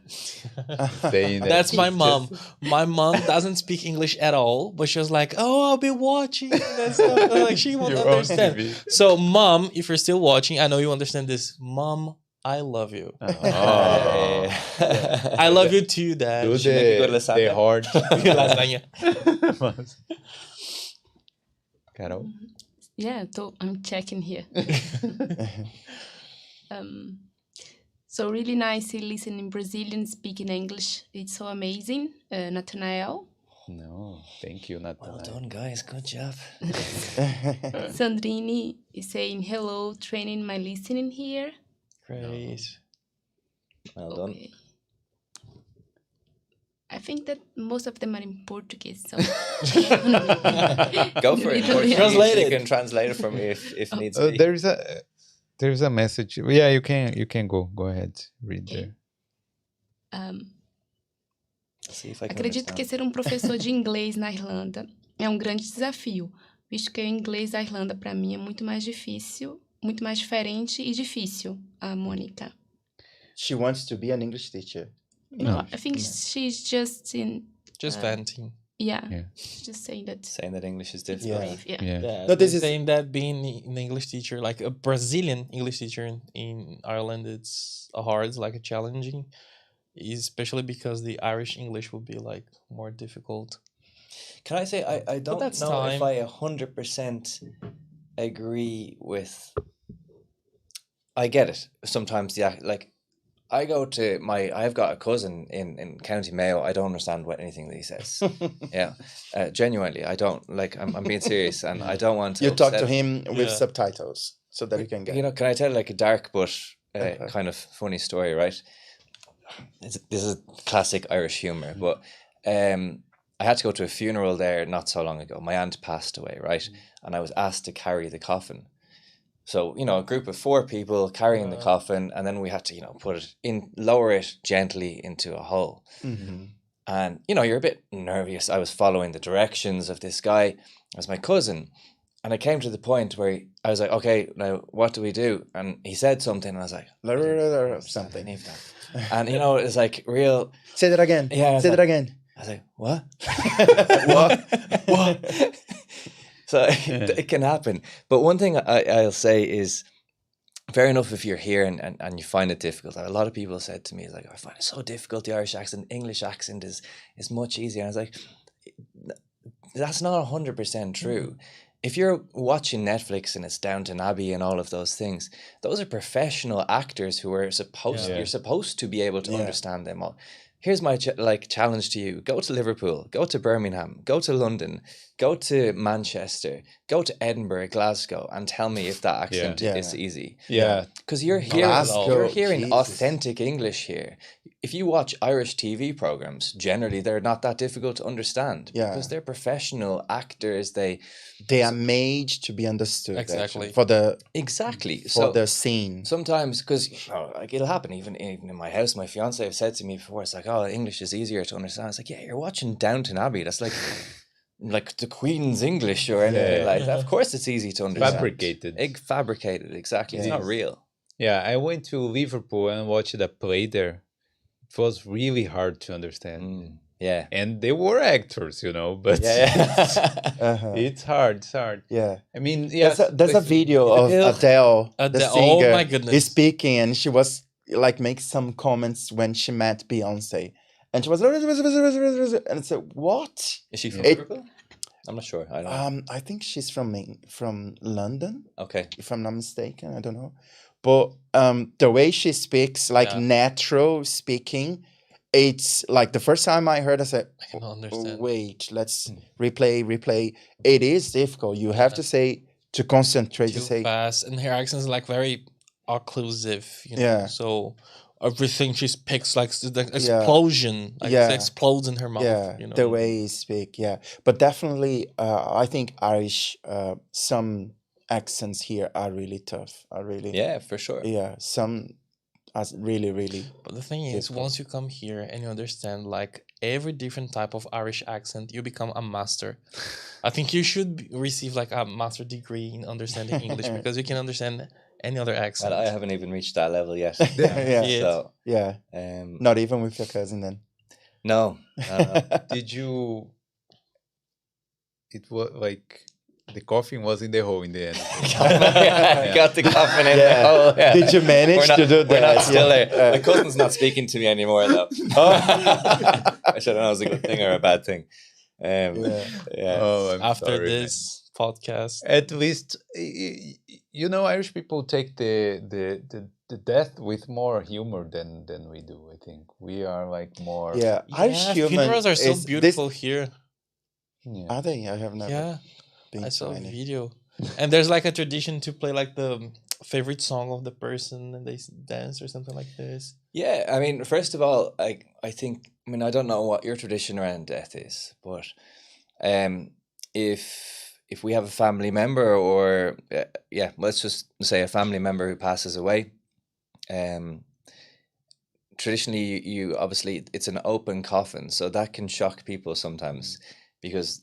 saying that That's my it's mom. just- My mom doesn't speak English at all, but she was like, "Oh, I'll be watching." And stuff. Like she won't You're on understand. TV. So, mom, if you're still watching, I know you understand this. Mom, I love you. Oh. I love you too, Dad. Do Should make a good the lasagna. hard. Lasagna. Carol? Yeah, I'm checking here. So really nice to listen in Brazilian speaking English. It's so amazing. Nathanael. No, thank you, Well Nathanael. done, guys. Good job. Sandrini is saying hello, training my listening here. Great. Well done. Okay. I think that most of them are in Portuguese. So Go for it. Literally. Translate You it. can translate it for me if needs be. There's a message. Yeah, you can go ahead, read there. See if I can Acredito que understand. ser professor de inglês na Irlanda é grande desafio, visto que o inglês da Irlanda para mim é muito mais difícil, muito mais diferente e difícil. A Mônica. She wants to be an English teacher. No, I think she's just Just venting. yeah, Yeah. just saying that. Saying that English is Yeah. difficult. Yeah. Yeah. Yeah, No, this they're is- saying that being an English teacher, like a Brazilian English teacher in Ireland, it's hard, like a challenging, especially because the Irish English will be like more difficult. Can I say I don't that's know if time. I 100% agree with. I get it. Sometimes, yeah, like I go to I've got a cousin in County Mayo. I don't understand anything that he says. Yeah, genuinely, I don't. Like, I'm being serious, and I don't want to. You talk to upset- him with Yeah. subtitles so that you can get. You know, can I tell like a dark but Okay. kind of funny story? Right. This is classic Irish humor, but I had to go to a funeral there not so long ago. My aunt passed away, right, and I was asked to carry the coffin. So, you know, a group of 4 people carrying the coffin, and then we had to, you know, lower it gently into a hole. Mhm. And, you know, you're a bit nervous. I was following the directions of this guy as my cousin. And I came to the point where I was like, okay, now what do we do? And he said something, and I was like, Something. "Leave that." And, you know, it's like real. Say that again. Yeah, it's Say that like- again. I was like, what? What? What? So it can happen. But one thing I'll say is, fair enough if you're here and you find it difficult. A lot of people said to me, like, I find it so difficult, the Irish accent. English accent is much easier. And I was like, that's not 100% true. If you're watching Netflix and it's Downton Abbey and all of those things, those are professional actors who are supposed, Yeah. you're supposed to be able to Yeah. understand them all. Here's my challenge to you. Go to Liverpool, go to Birmingham, go to London, go to Manchester, go to Edinburgh, Glasgow, and tell me if that accent Yeah. is easy. Yeah. Because you're Glasgow, hearing Jesus. authentic English here. If you watch Irish TV programs, generally they're not that difficult to understand. Yeah. Because they're professional actors. They are made to be understood. Exactly. actually, for the Exactly. the scene. Sometimes, because like it'll happen even in my house. My fiance have said to me before, it's like, oh, English is easier to understand. It's like, yeah, you're watching Downton Abbey. That's like the Queen's English or anything Yeah. like that. Of course, it's easy to understand. Fabricated. Fabricated, exactly. It's Yeah. not real. Yeah, I went to Liverpool and watched a play there. It was really hard to understand. Yeah. And they were actors, but Yeah. Uh-huh. Mm. it's hard. Yeah. I mean, yeah, There's a video of Adele. Adele, the Adele, singer, oh my goodness. is speaking, and she was like make some comments when she met Beyonce, and she was and it's like, what? Is she from It- Liverpool? I'm not sure. I don't know. I think she's from London, Okay. if I'm not mistaken. I don't know, but the way she speaks, like Yeah. natural speaking, it's like the first time I heard, I said, I can understand. wait, let's replay. It is difficult. You have to say, to concentrate, Too to say, fast, and her accent is like very occlusive. Yeah. So everything she speaks like the Yeah. explosion, like Yeah. it explodes in her mouth. yeah, the way you speak, yeah. But definitely, I think Irish, some accents here are really tough. Are really, Yeah, for sure. yeah. Some are really, really. But the thing is, Difficult. once you come here and you understand like every different type of Irish accent, you become a master. I think you should receive like a master degree in understanding English because you can understand any other accent. Well, I haven't even reached that level yet. Yeah. Yeah. So, Yeah, not even with your cousin then. no. Did you? It was like the coffin was in the hole in the end. I got the coffin in Yeah. the hole. Yeah. Did you manage We're not, to do we're that? not still Yeah. there. My cousin's not speaking to me anymore, though. I don't know if it's a good thing or a bad thing. Yeah. Yeah. Oh, I'm After sorry, man. this podcast, At least you know, Irish people take the death with more humor than we do. I think we are like more. Yeah, Irish human funerals are so is- beautiful here. Yeah. Are they? I have never Yeah, been I to saw a any. video, and there's like a tradition to play like the favorite song of the person, and they dance or something like this. Yeah, I mean, first of all, I think, I mean, I don't know what your tradition around death is, but if we have a family member or yeah, let's just say a family member who passes away, traditionally you obviously it's an open coffin, so that can shock people sometimes because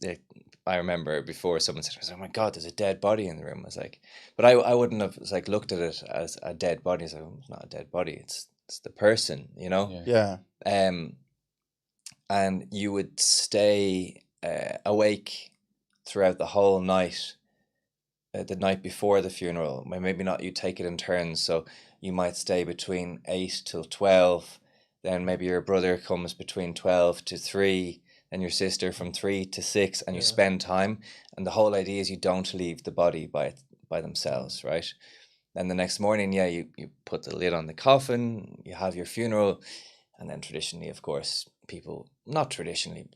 I remember before someone said, "Oh my God, there's a dead body in the room." I was like, but I wouldn't have like looked at it as a dead body. It's like, "Oh, it's not a dead body. It's the person, you know." Yeah. Yeah, And you would stay awake throughout the whole night, the night before the funeral. Maybe not, you take it in turns, so you might stay between 8 till 12, then maybe your brother comes between 12 to 3, and your sister from 3 to 6, and you Yeah. spend time, and the whole idea is you don't leave the body by themselves, right? Then the next morning, yeah, you put the lid on the coffin, you have your funeral, and then traditionally, of course, people, not traditionally,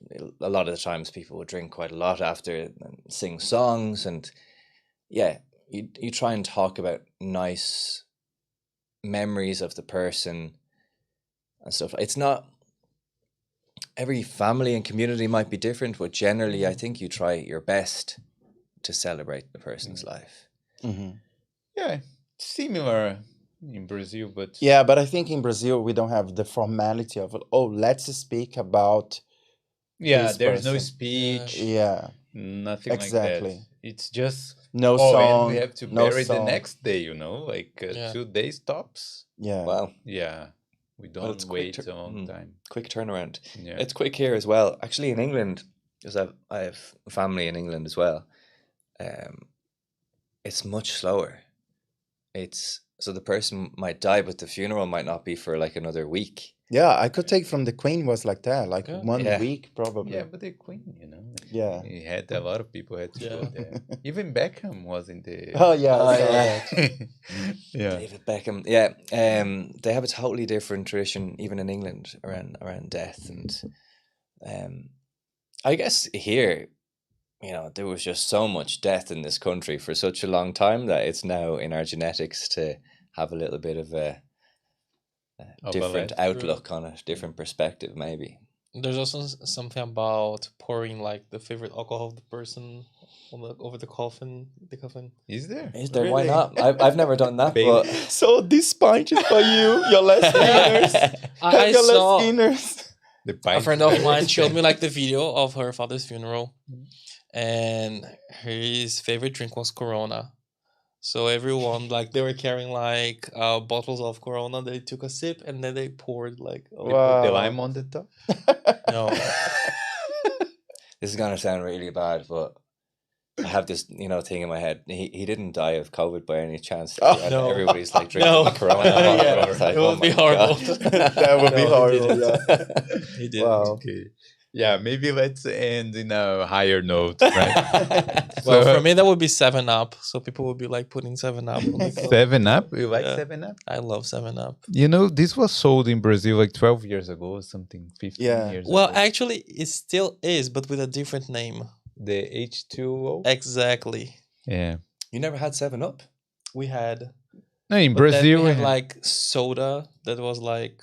a lot of the times people would drink quite a lot after and sing songs, and yeah, you try and talk about nice memories of the person and stuff. It's not, every family and community might be different, but generally I think you try your best to celebrate the person's life. hmm Yeah, similar in Brazil, but yeah. But I think in Brazil we don't have the formality of, oh, let's speak about. yeah, this there's no person. speech, Yeah, nothing like Exactly. that. It's just no oh, song. and we have to no bury the song. next day. You know, like Yeah. 2 days tops. Yeah, Wow, Yeah, we don't it's quick wait a long mm. time. quick turnaround. Yeah, It's quick here as well. Actually, in England, because I have family in England as well. It's much slower. It's so the person might die, but the funeral might not be for like another week. yeah. I could take from the Queen was like that, like Yeah. 1 Yeah. week probably. yeah, but the Queen, you know, like, Yeah. he had a lot of people had to go Yeah. there. Even Beckham was in the. Oh yeah, I Oh, saw yeah. that. yeah. David Beckham, yeah. They have a totally different tradition, even in England, around death, and I guess here, you know, there was just so much death in this country for such a long time that it's now in our genetics to have a little bit of a Of a different left. outlook on it, different perspective, maybe. There's also something about pouring like the favorite alcohol of the person on over the coffin. The coffin. Is there? Is there? Why Really? not? I've never done that, Baby. but So this pint is for you, your last dinners. I Have your saw last dinners. The a pint friend of is mine there. showed me like the video of her father's funeral, and his favorite drink was Corona. So everyone, like, they were carrying like bottles of Corona. They took a sip and then they poured like They put the Wow. lime on the top. no. this is gonna sound really bad, but I have this, thing in my head. He didn't die of COVID by any chance. Oh, And no. everybody's like drinking No. Corona. Yeah. It's like, It would oh be my horrible. God. That would be No, he horrible. didn't. Yeah. He did. Wow. Okay. Yeah, maybe let's end in a higher note, right? Well, So- for me, that would be 7 Up. So people would be like putting 7 Up on the cup. 7-Up? You like Yeah. 7-Up? I love 7 Up. You know, this was sold in Brazil like 12 years ago or something, 15 Yeah. years Well, ago. actually, it still is, but with a different name. The H2O? Exactly. Yeah. You never had 7 Up? We had. No, in But then Brazil, we had like soda that was like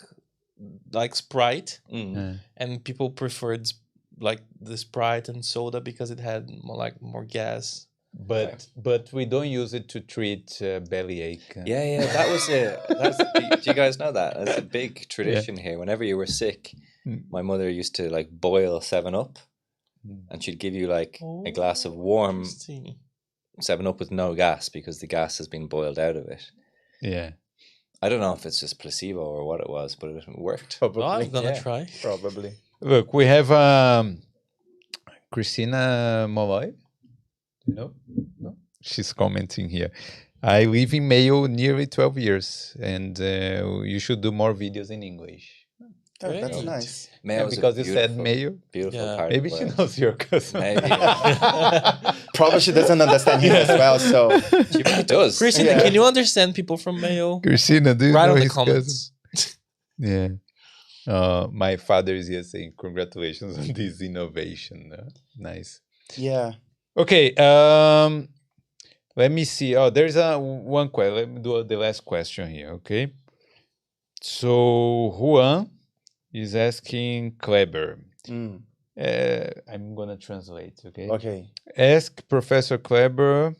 Sprite, Mm. and people preferred like the Sprite and soda because it had more gas. but we don't use it to treat bellyache. Yeah, that was do you guys know that? That's a big tradition here. Whenever you were sick, Mm. my mother used to like boil 7 Up, Mm. and she'd give you like a glass of warm Interesting. 7 Up with no gas because the gas has been boiled out of it. Yeah. I don't know if it's just placebo or what it was, but it worked. Probably. Oh, I'm gonna yeah. try. Probably. Look, we have Christina Molloy. No? She's commenting here. I live in Mayo nearly 12 years, and you should do more videos in English. Oh, that's Great. nice. Mayo Yeah, was a because you said beautiful- Mayo. Beautiful Yeah. part Maybe of she the world. knows your cousin. Maybe. Probably she doesn't understand him as well. So She really does. Christina, Yeah. can you understand people from Mayo? Christina, do you Write know on the his cousin? comments. Yeah. My father is here saying congratulations on this innovation. Nice. yeah. Okay. Let me see. Oh, there's one question. Let me do the last question here. Okay. So Juan is asking Kleber. Mm, I'm gonna translate. Okay. okay. Ask Professor Kleber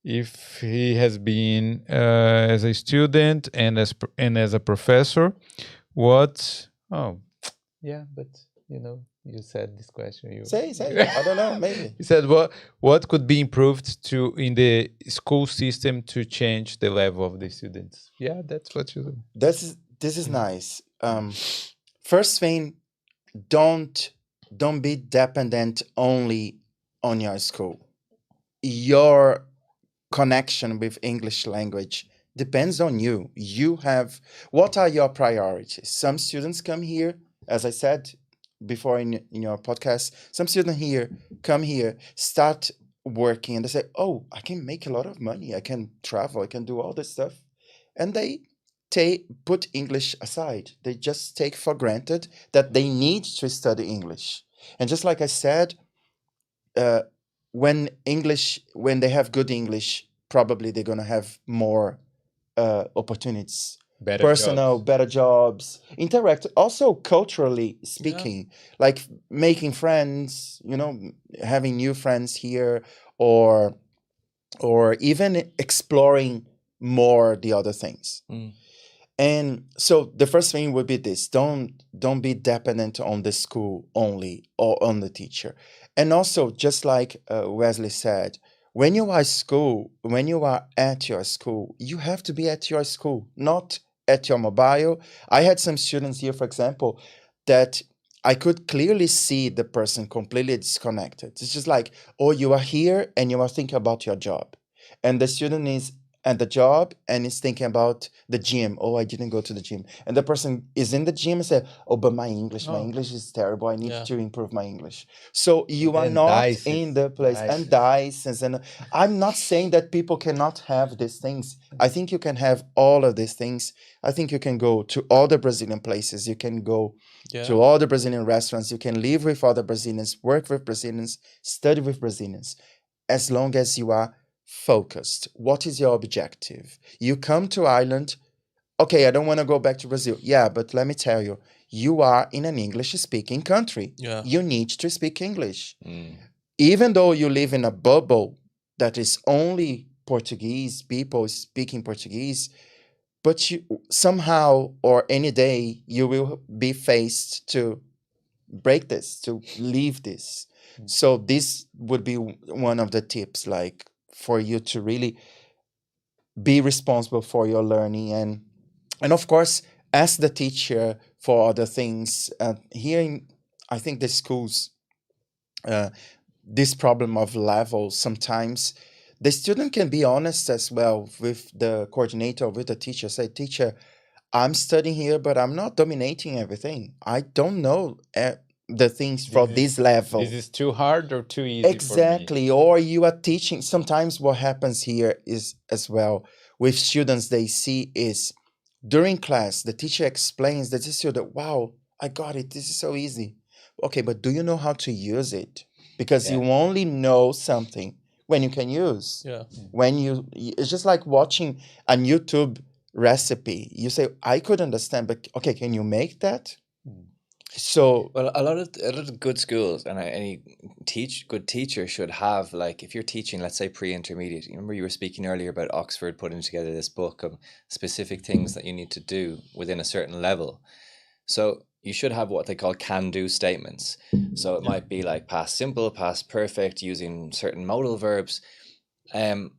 if he has been as a student and as a professor. What? Oh, yeah, but you said this question. You Say. I don't know. Maybe. He said, "What could be improved in the school system to change the level of the students?" Yeah, that's what you do. This is nice. First thing, don't be dependent only on your school. Your connection with English language depends on you. What are your priorities? Some students come here, as I said before in your podcast, some students come here, start working, and they say, oh, I can make a lot of money, I can travel, I can do all this stuff. And they put English aside. They just take for granted that they need to study English. And just like I said, when they have good English, probably they're going to have more opportunities, better jobs, interact, also culturally speaking, like making friends, having new friends here, or even exploring more the other things. Mm. And so the first thing would be this: don't be dependent on the school only or on the teacher. And also, just like Wesley said, when you are at your school, you have to be at your school, not at your mobile. I had some students here, for example, that I could clearly see the person completely disconnected. It's just like, oh, you are here and you are thinking about your job. And the student is at the job and is thinking about the gym. Oh, I didn't go to the gym. And the person is in the gym and say, oh, but my English is terrible. I need to improve my English. So you are not in the place. And dices. And I'm not saying that people cannot have these things. I think you can have all of these things. I think you can go to all the Brazilian places. You can go to all the Brazilian restaurants. You can live with other Brazilians, work with Brazilians, study with Brazilians, as long as you are focused. What is your objective? You come to Ireland, okay, I don't want to go back to Brazil. Yeah, but let me tell you, you are in an English-speaking country. Yeah. You need to speak English. Mm. Even though you live in a bubble that is only Portuguese, people speaking Portuguese, but you somehow or any day you will be faced to break this, to leave this. So this would be one of the tips, like for you to really be responsible for your learning, and of course ask the teacher for other things. Here, I think the schools, this problem of levels, sometimes the student can be honest as well with the coordinator, with the teacher. Say, teacher, I'm studying here, but I'm not dominating everything. I don't know the things for this level. Is this too hard or too easy Exactly. Or you are teaching. Sometimes what happens here is as well with students, they see is during class, the teacher explains that the student, wow, I got it. This is so easy. Okay, but do you know how to use it? Because Yeah. you only know something when you can use. Yeah. When it's just like watching a YouTube recipe. You say, I could understand, but okay, can you make that? So Well, a lot of the good schools and any good teacher should have, like, if you're teaching, let's say pre-intermediate. You remember you were speaking earlier about Oxford putting together this book of specific things that you need to do within a certain level. So you should have what they call can-do statements. So it might be like past simple, past perfect, using certain modal verbs. And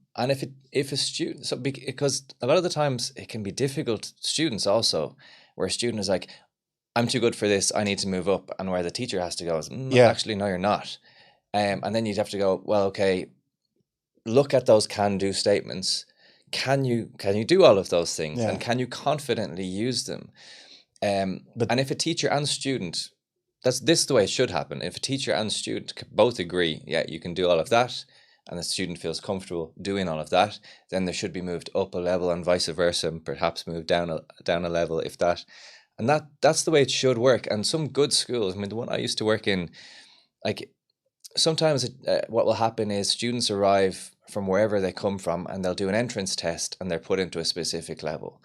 if a student, so because a lot of the times it can be difficult, students also, where a student is like, I'm too good for this, I need to move up, and where the teacher has to go is, Yeah. actually, no, you're not. And then you'd have to go, well, okay, look at those can-do statements. Can you do all of those things, Yeah. and can you confidently use them? But- And if a teacher and student, this is the way it should happen. If a teacher and student both agree, yeah, you can do all of that, and the student feels comfortable doing all of that, then they should be moved up a level, and vice versa, and perhaps moved down a level if that. And that's the way it should work. And some good schools, I mean, the one I used to work in, like, sometimes what will happen is students arrive from wherever they come from, and they'll do an entrance test, and they're put into a specific level.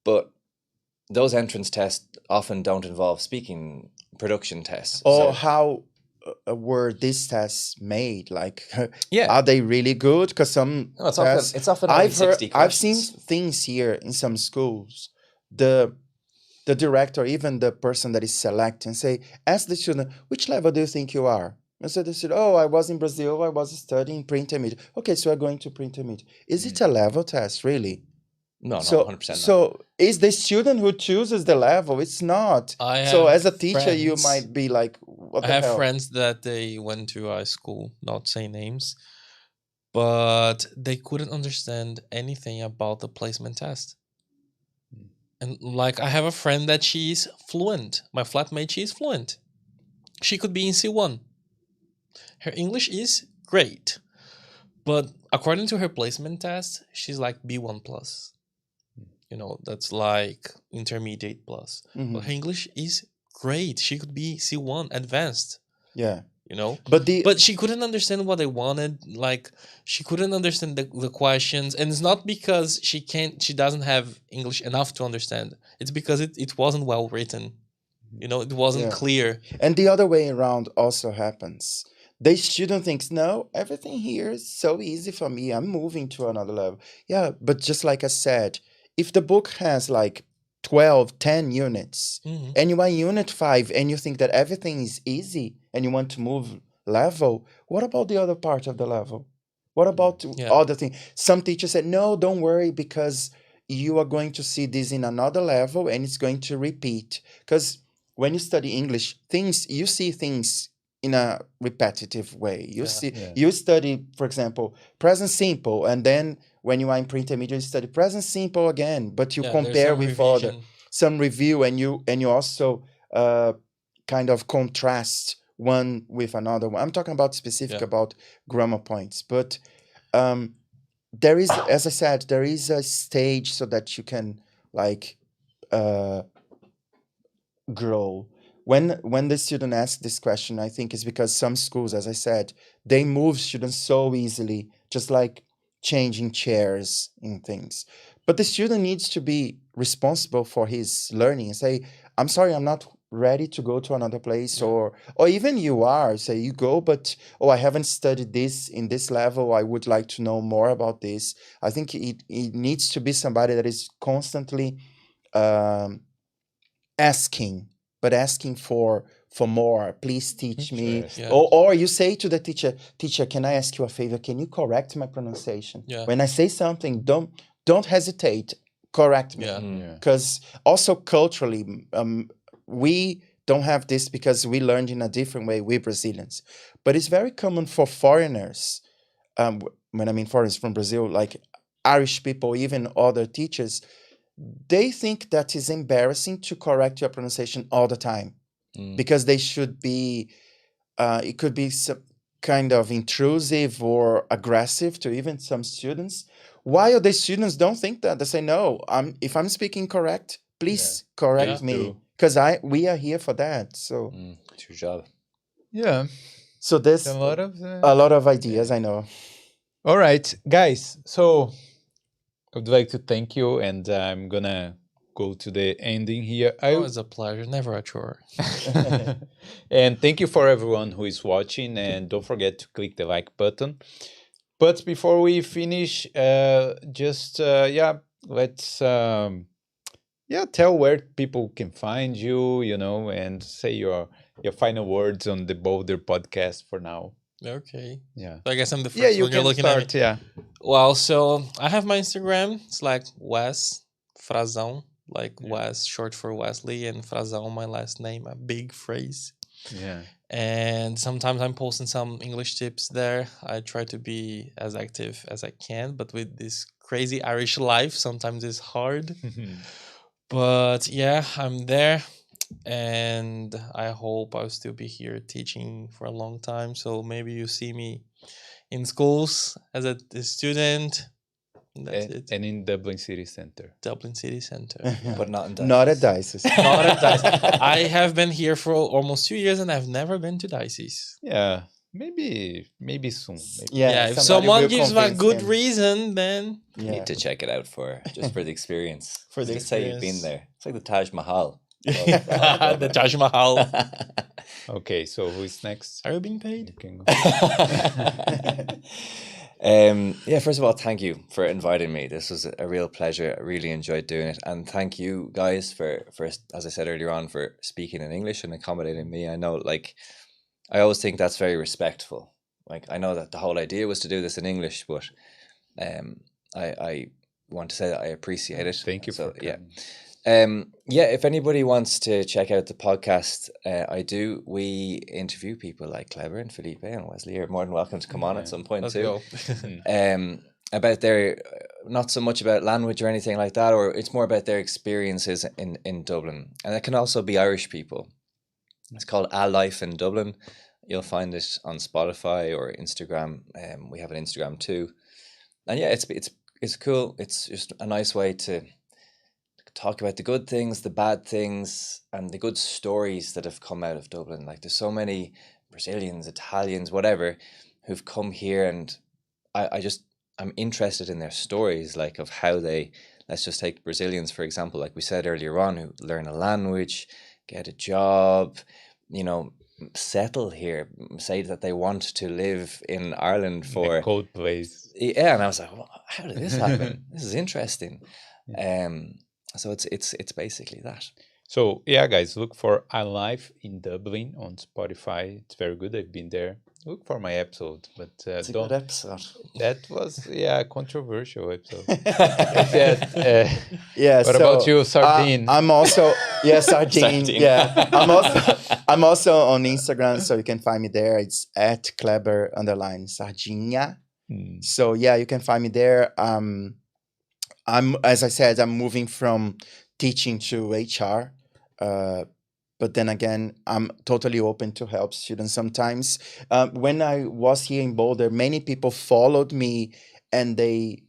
But those entrance tests often don't involve speaking production tests. or So, how were these tests made? Like, yeah, are they really good? Because some no, tests, it's often only 60 I've seen questions. things here in some schools. The director, even the person that is selecting, say, ask the student, which level do you think you are? And so they said, oh, I was in Brazil, I was studying pre-intermediate. Okay, so we're going to pre-intermediate. Is it a level test, really? No, So, 100% not. so is the student who chooses the level? It's not. I So have as a teacher, you friends- might be like, what I the have hell? friends that they went to high school, not saying names, but they couldn't understand anything about the placement test. And like, I have a friend that she's fluent. My flatmate, she's fluent. She could be in C1. Her English is great, but according to her placement test, she's like B1 plus. You know, that's like intermediate plus. Mhm. But her English is great. She could be C1 advanced. Yeah. You know, But she couldn't understand what they wanted. Like, she couldn't understand the questions, and it's not because she doesn't have English enough to understand. It's because it wasn't well written. You know, it wasn't Yeah. clear. And the other way around also happens. The student thinks, no, everything here is so easy for me. I'm moving to another level. Yeah, but just like I said, if the book has like 12, 10 units, Mhm. and you are in unit 5 and you think that everything is easy and you want to move level, what about the other part of the level? What about Yeah. other things? Some teachers said, no, don't worry, because you are going to see this in another level and it's going to repeat. Because when you study English, you see things in a repetitive way. Yeah. You study, for example, present simple, and then when you are in pre-intermediate, you study present simple again, but you Yeah, there's compare some with other revision. some review, and you also kind of contrast one with another one. I'm talking about specific Yeah. about grammar points, but there is, as I said, there is a stage so that you can like grow. When the student asks this question, I think it's because some schools, as I said, they move students so easily, just like changing chairs and things. But the student needs to be responsible for his learning and say, I'm sorry, I'm not ready to go to another place. Yeah. Or even you are, say you go, but I haven't studied this in this level. I would like to know more about this. I think it needs to be somebody that is constantly asking, but asking for more. Please teach me. Interesting. Yeah. Or you say to the teacher, can I ask you a favor? Can you correct my pronunciation? Yeah. When I say something, don't hesitate. Correct me. Yeah. Yeah. Because also culturally, we don't have this because we learned in a different way, we Brazilians. But it's very common for foreigners, when I mean foreigners from Brazil, like Irish people, even other teachers, they think that is embarrassing to correct your pronunciation all the time. because they should be. It could be some kind of intrusive or aggressive to even some students. While the students don't think that, they say, "No, if I'm speaking correct, please correct Yeah. me, Do. because we are here for that." So, It's your job. Yeah. so there's A lot of a lot of ideas. I know. All right, guys. So I would like to thank you, and I'm gonna go to the ending here. Always a pleasure. Never a chore. And thank you for everyone who is watching, and don't forget to click the like button. But before we finish, let's tell where people can find you, and say your final words on the Boulder podcast for now. Okay. Yeah. So I guess I'm the first Yeah, you one you're can looking at. start. Yeah. Well, so I have my Instagram. It's like Wes Frazão, like Wes, short for Wesley, and Frazão, my last name, a big phrase. Yeah. And sometimes I'm posting some English tips there. I try to be as active as I can, but with this crazy Irish life, sometimes it's hard. But yeah, I'm there, and I hope I'll still be here teaching for a long time. So maybe you see me in schools as a student. That's it. And in Dublin City Center. Dublin City Center. But not in Not at Dices. Dices. Not at Dices. I have been here for almost 2 years, and I've never been to Dices. Yeah. Maybe soon. Maybe. Yeah, if somebody someone will gives a convince good him. reason, then Yeah. Need to check it out just for the experience. For the Just say you've been experience. there. It's like the Taj Mahal. the Taj Mahal. Okay, so who is next? Are you being paid? You can go. Yeah, first of all, thank you for inviting me. This was a real pleasure. I really enjoyed doing it. And thank you guys for, as I said earlier on, for speaking in English and accommodating me. I know, I always think that's very respectful. I know that the whole idea was to do this in English, but I want to say that I appreciate it. Thank you So, for yeah. coming. If anybody wants to check out the podcast, we interview people like Clever and Felipe and Wesley. You're more than welcome to come on at some point Let's too. go. About their, not so much about language or anything like that, or it's more about their experiences in Dublin. And it can also be Irish people. It's called A Life in Dublin. You'll find it on Spotify or Instagram. We have an Instagram too. And yeah, it's cool. It's just a nice way to talk about the good things, the bad things, and the good stories that have come out of Dublin. There's so many Brazilians, Italians, whatever, who've come here, and I'm interested in their stories, of how they, let's just take Brazilians, for example, like we said earlier on, who learn a language, get a job, settle here, say that they want to live in Ireland for A cold place. yeah, and I was like, well, how did this happen? This is interesting. So it's basically that. So yeah, guys, look for A Life in Dublin on Spotify. It's very good. I've been there. Look for my episode, but It's a don't. good episode. That was a controversial episode. Yeah, Yeah. what about you, Sardine? I'm also Sardine. Sardine. Yeah. I'm also on Instagram, so you can find me there. It's at @Kleber_Sardinha. Hmm. So yeah, you can find me there. As I said, I'm moving from teaching to HR. But then again, I'm totally open to help students sometimes. When I was here in Boulder, many people followed me and they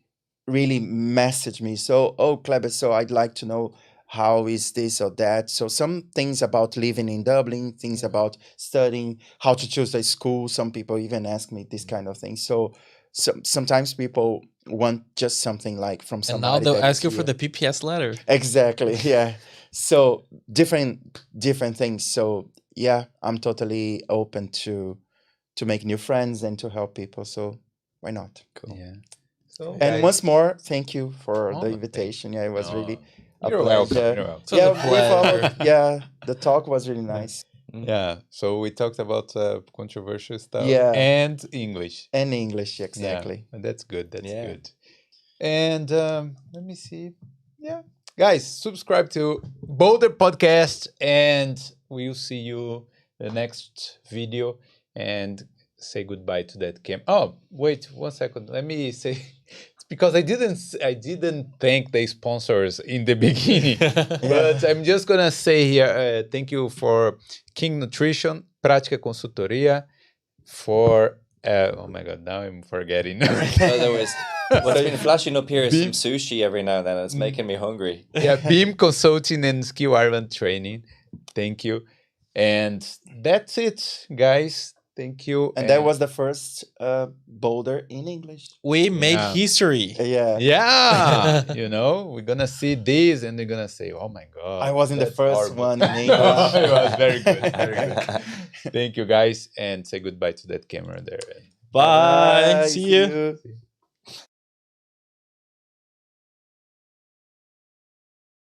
really messaged me. So, Kleber, so I'd like to know how is this or that. So some things about living in Dublin, things about studying, how to choose a school. Some people even ask me this kind of thing. So sometimes people want just something from And somebody. now they'll that ask is you for here. the PPS letter. Exactly. Yeah. So different things. So yeah, I'm totally open to make new friends and to help people. So why not? Cool. Yeah. So And guys, once more, thank you for Oh, the invitation. Yeah, it was really a you're welcome. pleasure. You're welcome. So it was a pleasure. The talk was really nice. Yeah. So we talked about controversial stuff. Yeah. And English. And English, exactly. Yeah, and that's good. That's Yeah. good. And let me see. Yeah. Guys, subscribe to Boulder Podcast, and we'll see you the next video. And say goodbye to that cam. Oh, wait 1 second. Let me say it's because I didn't thank the sponsors in the beginning, but I'm just gonna say here, thank you for King Nutrition, Prática Consultoria, for oh my god, now I'm forgetting. Otherwise, what's been flashing up here is some sushi every now and then. It's making me hungry. Yeah, Beam Consulting and Skill Ireland Training. Thank you. And that's it, guys. Thank you. And that was the first boulder in English. We made Yeah. history. Yeah. yeah, we're gonna see this and they're gonna say, "Oh my god!" I was in the that's first horrible." one in English. It was very good, very good. Thank you, guys, and say goodbye to that camera there. Bye. Bye. See you. you.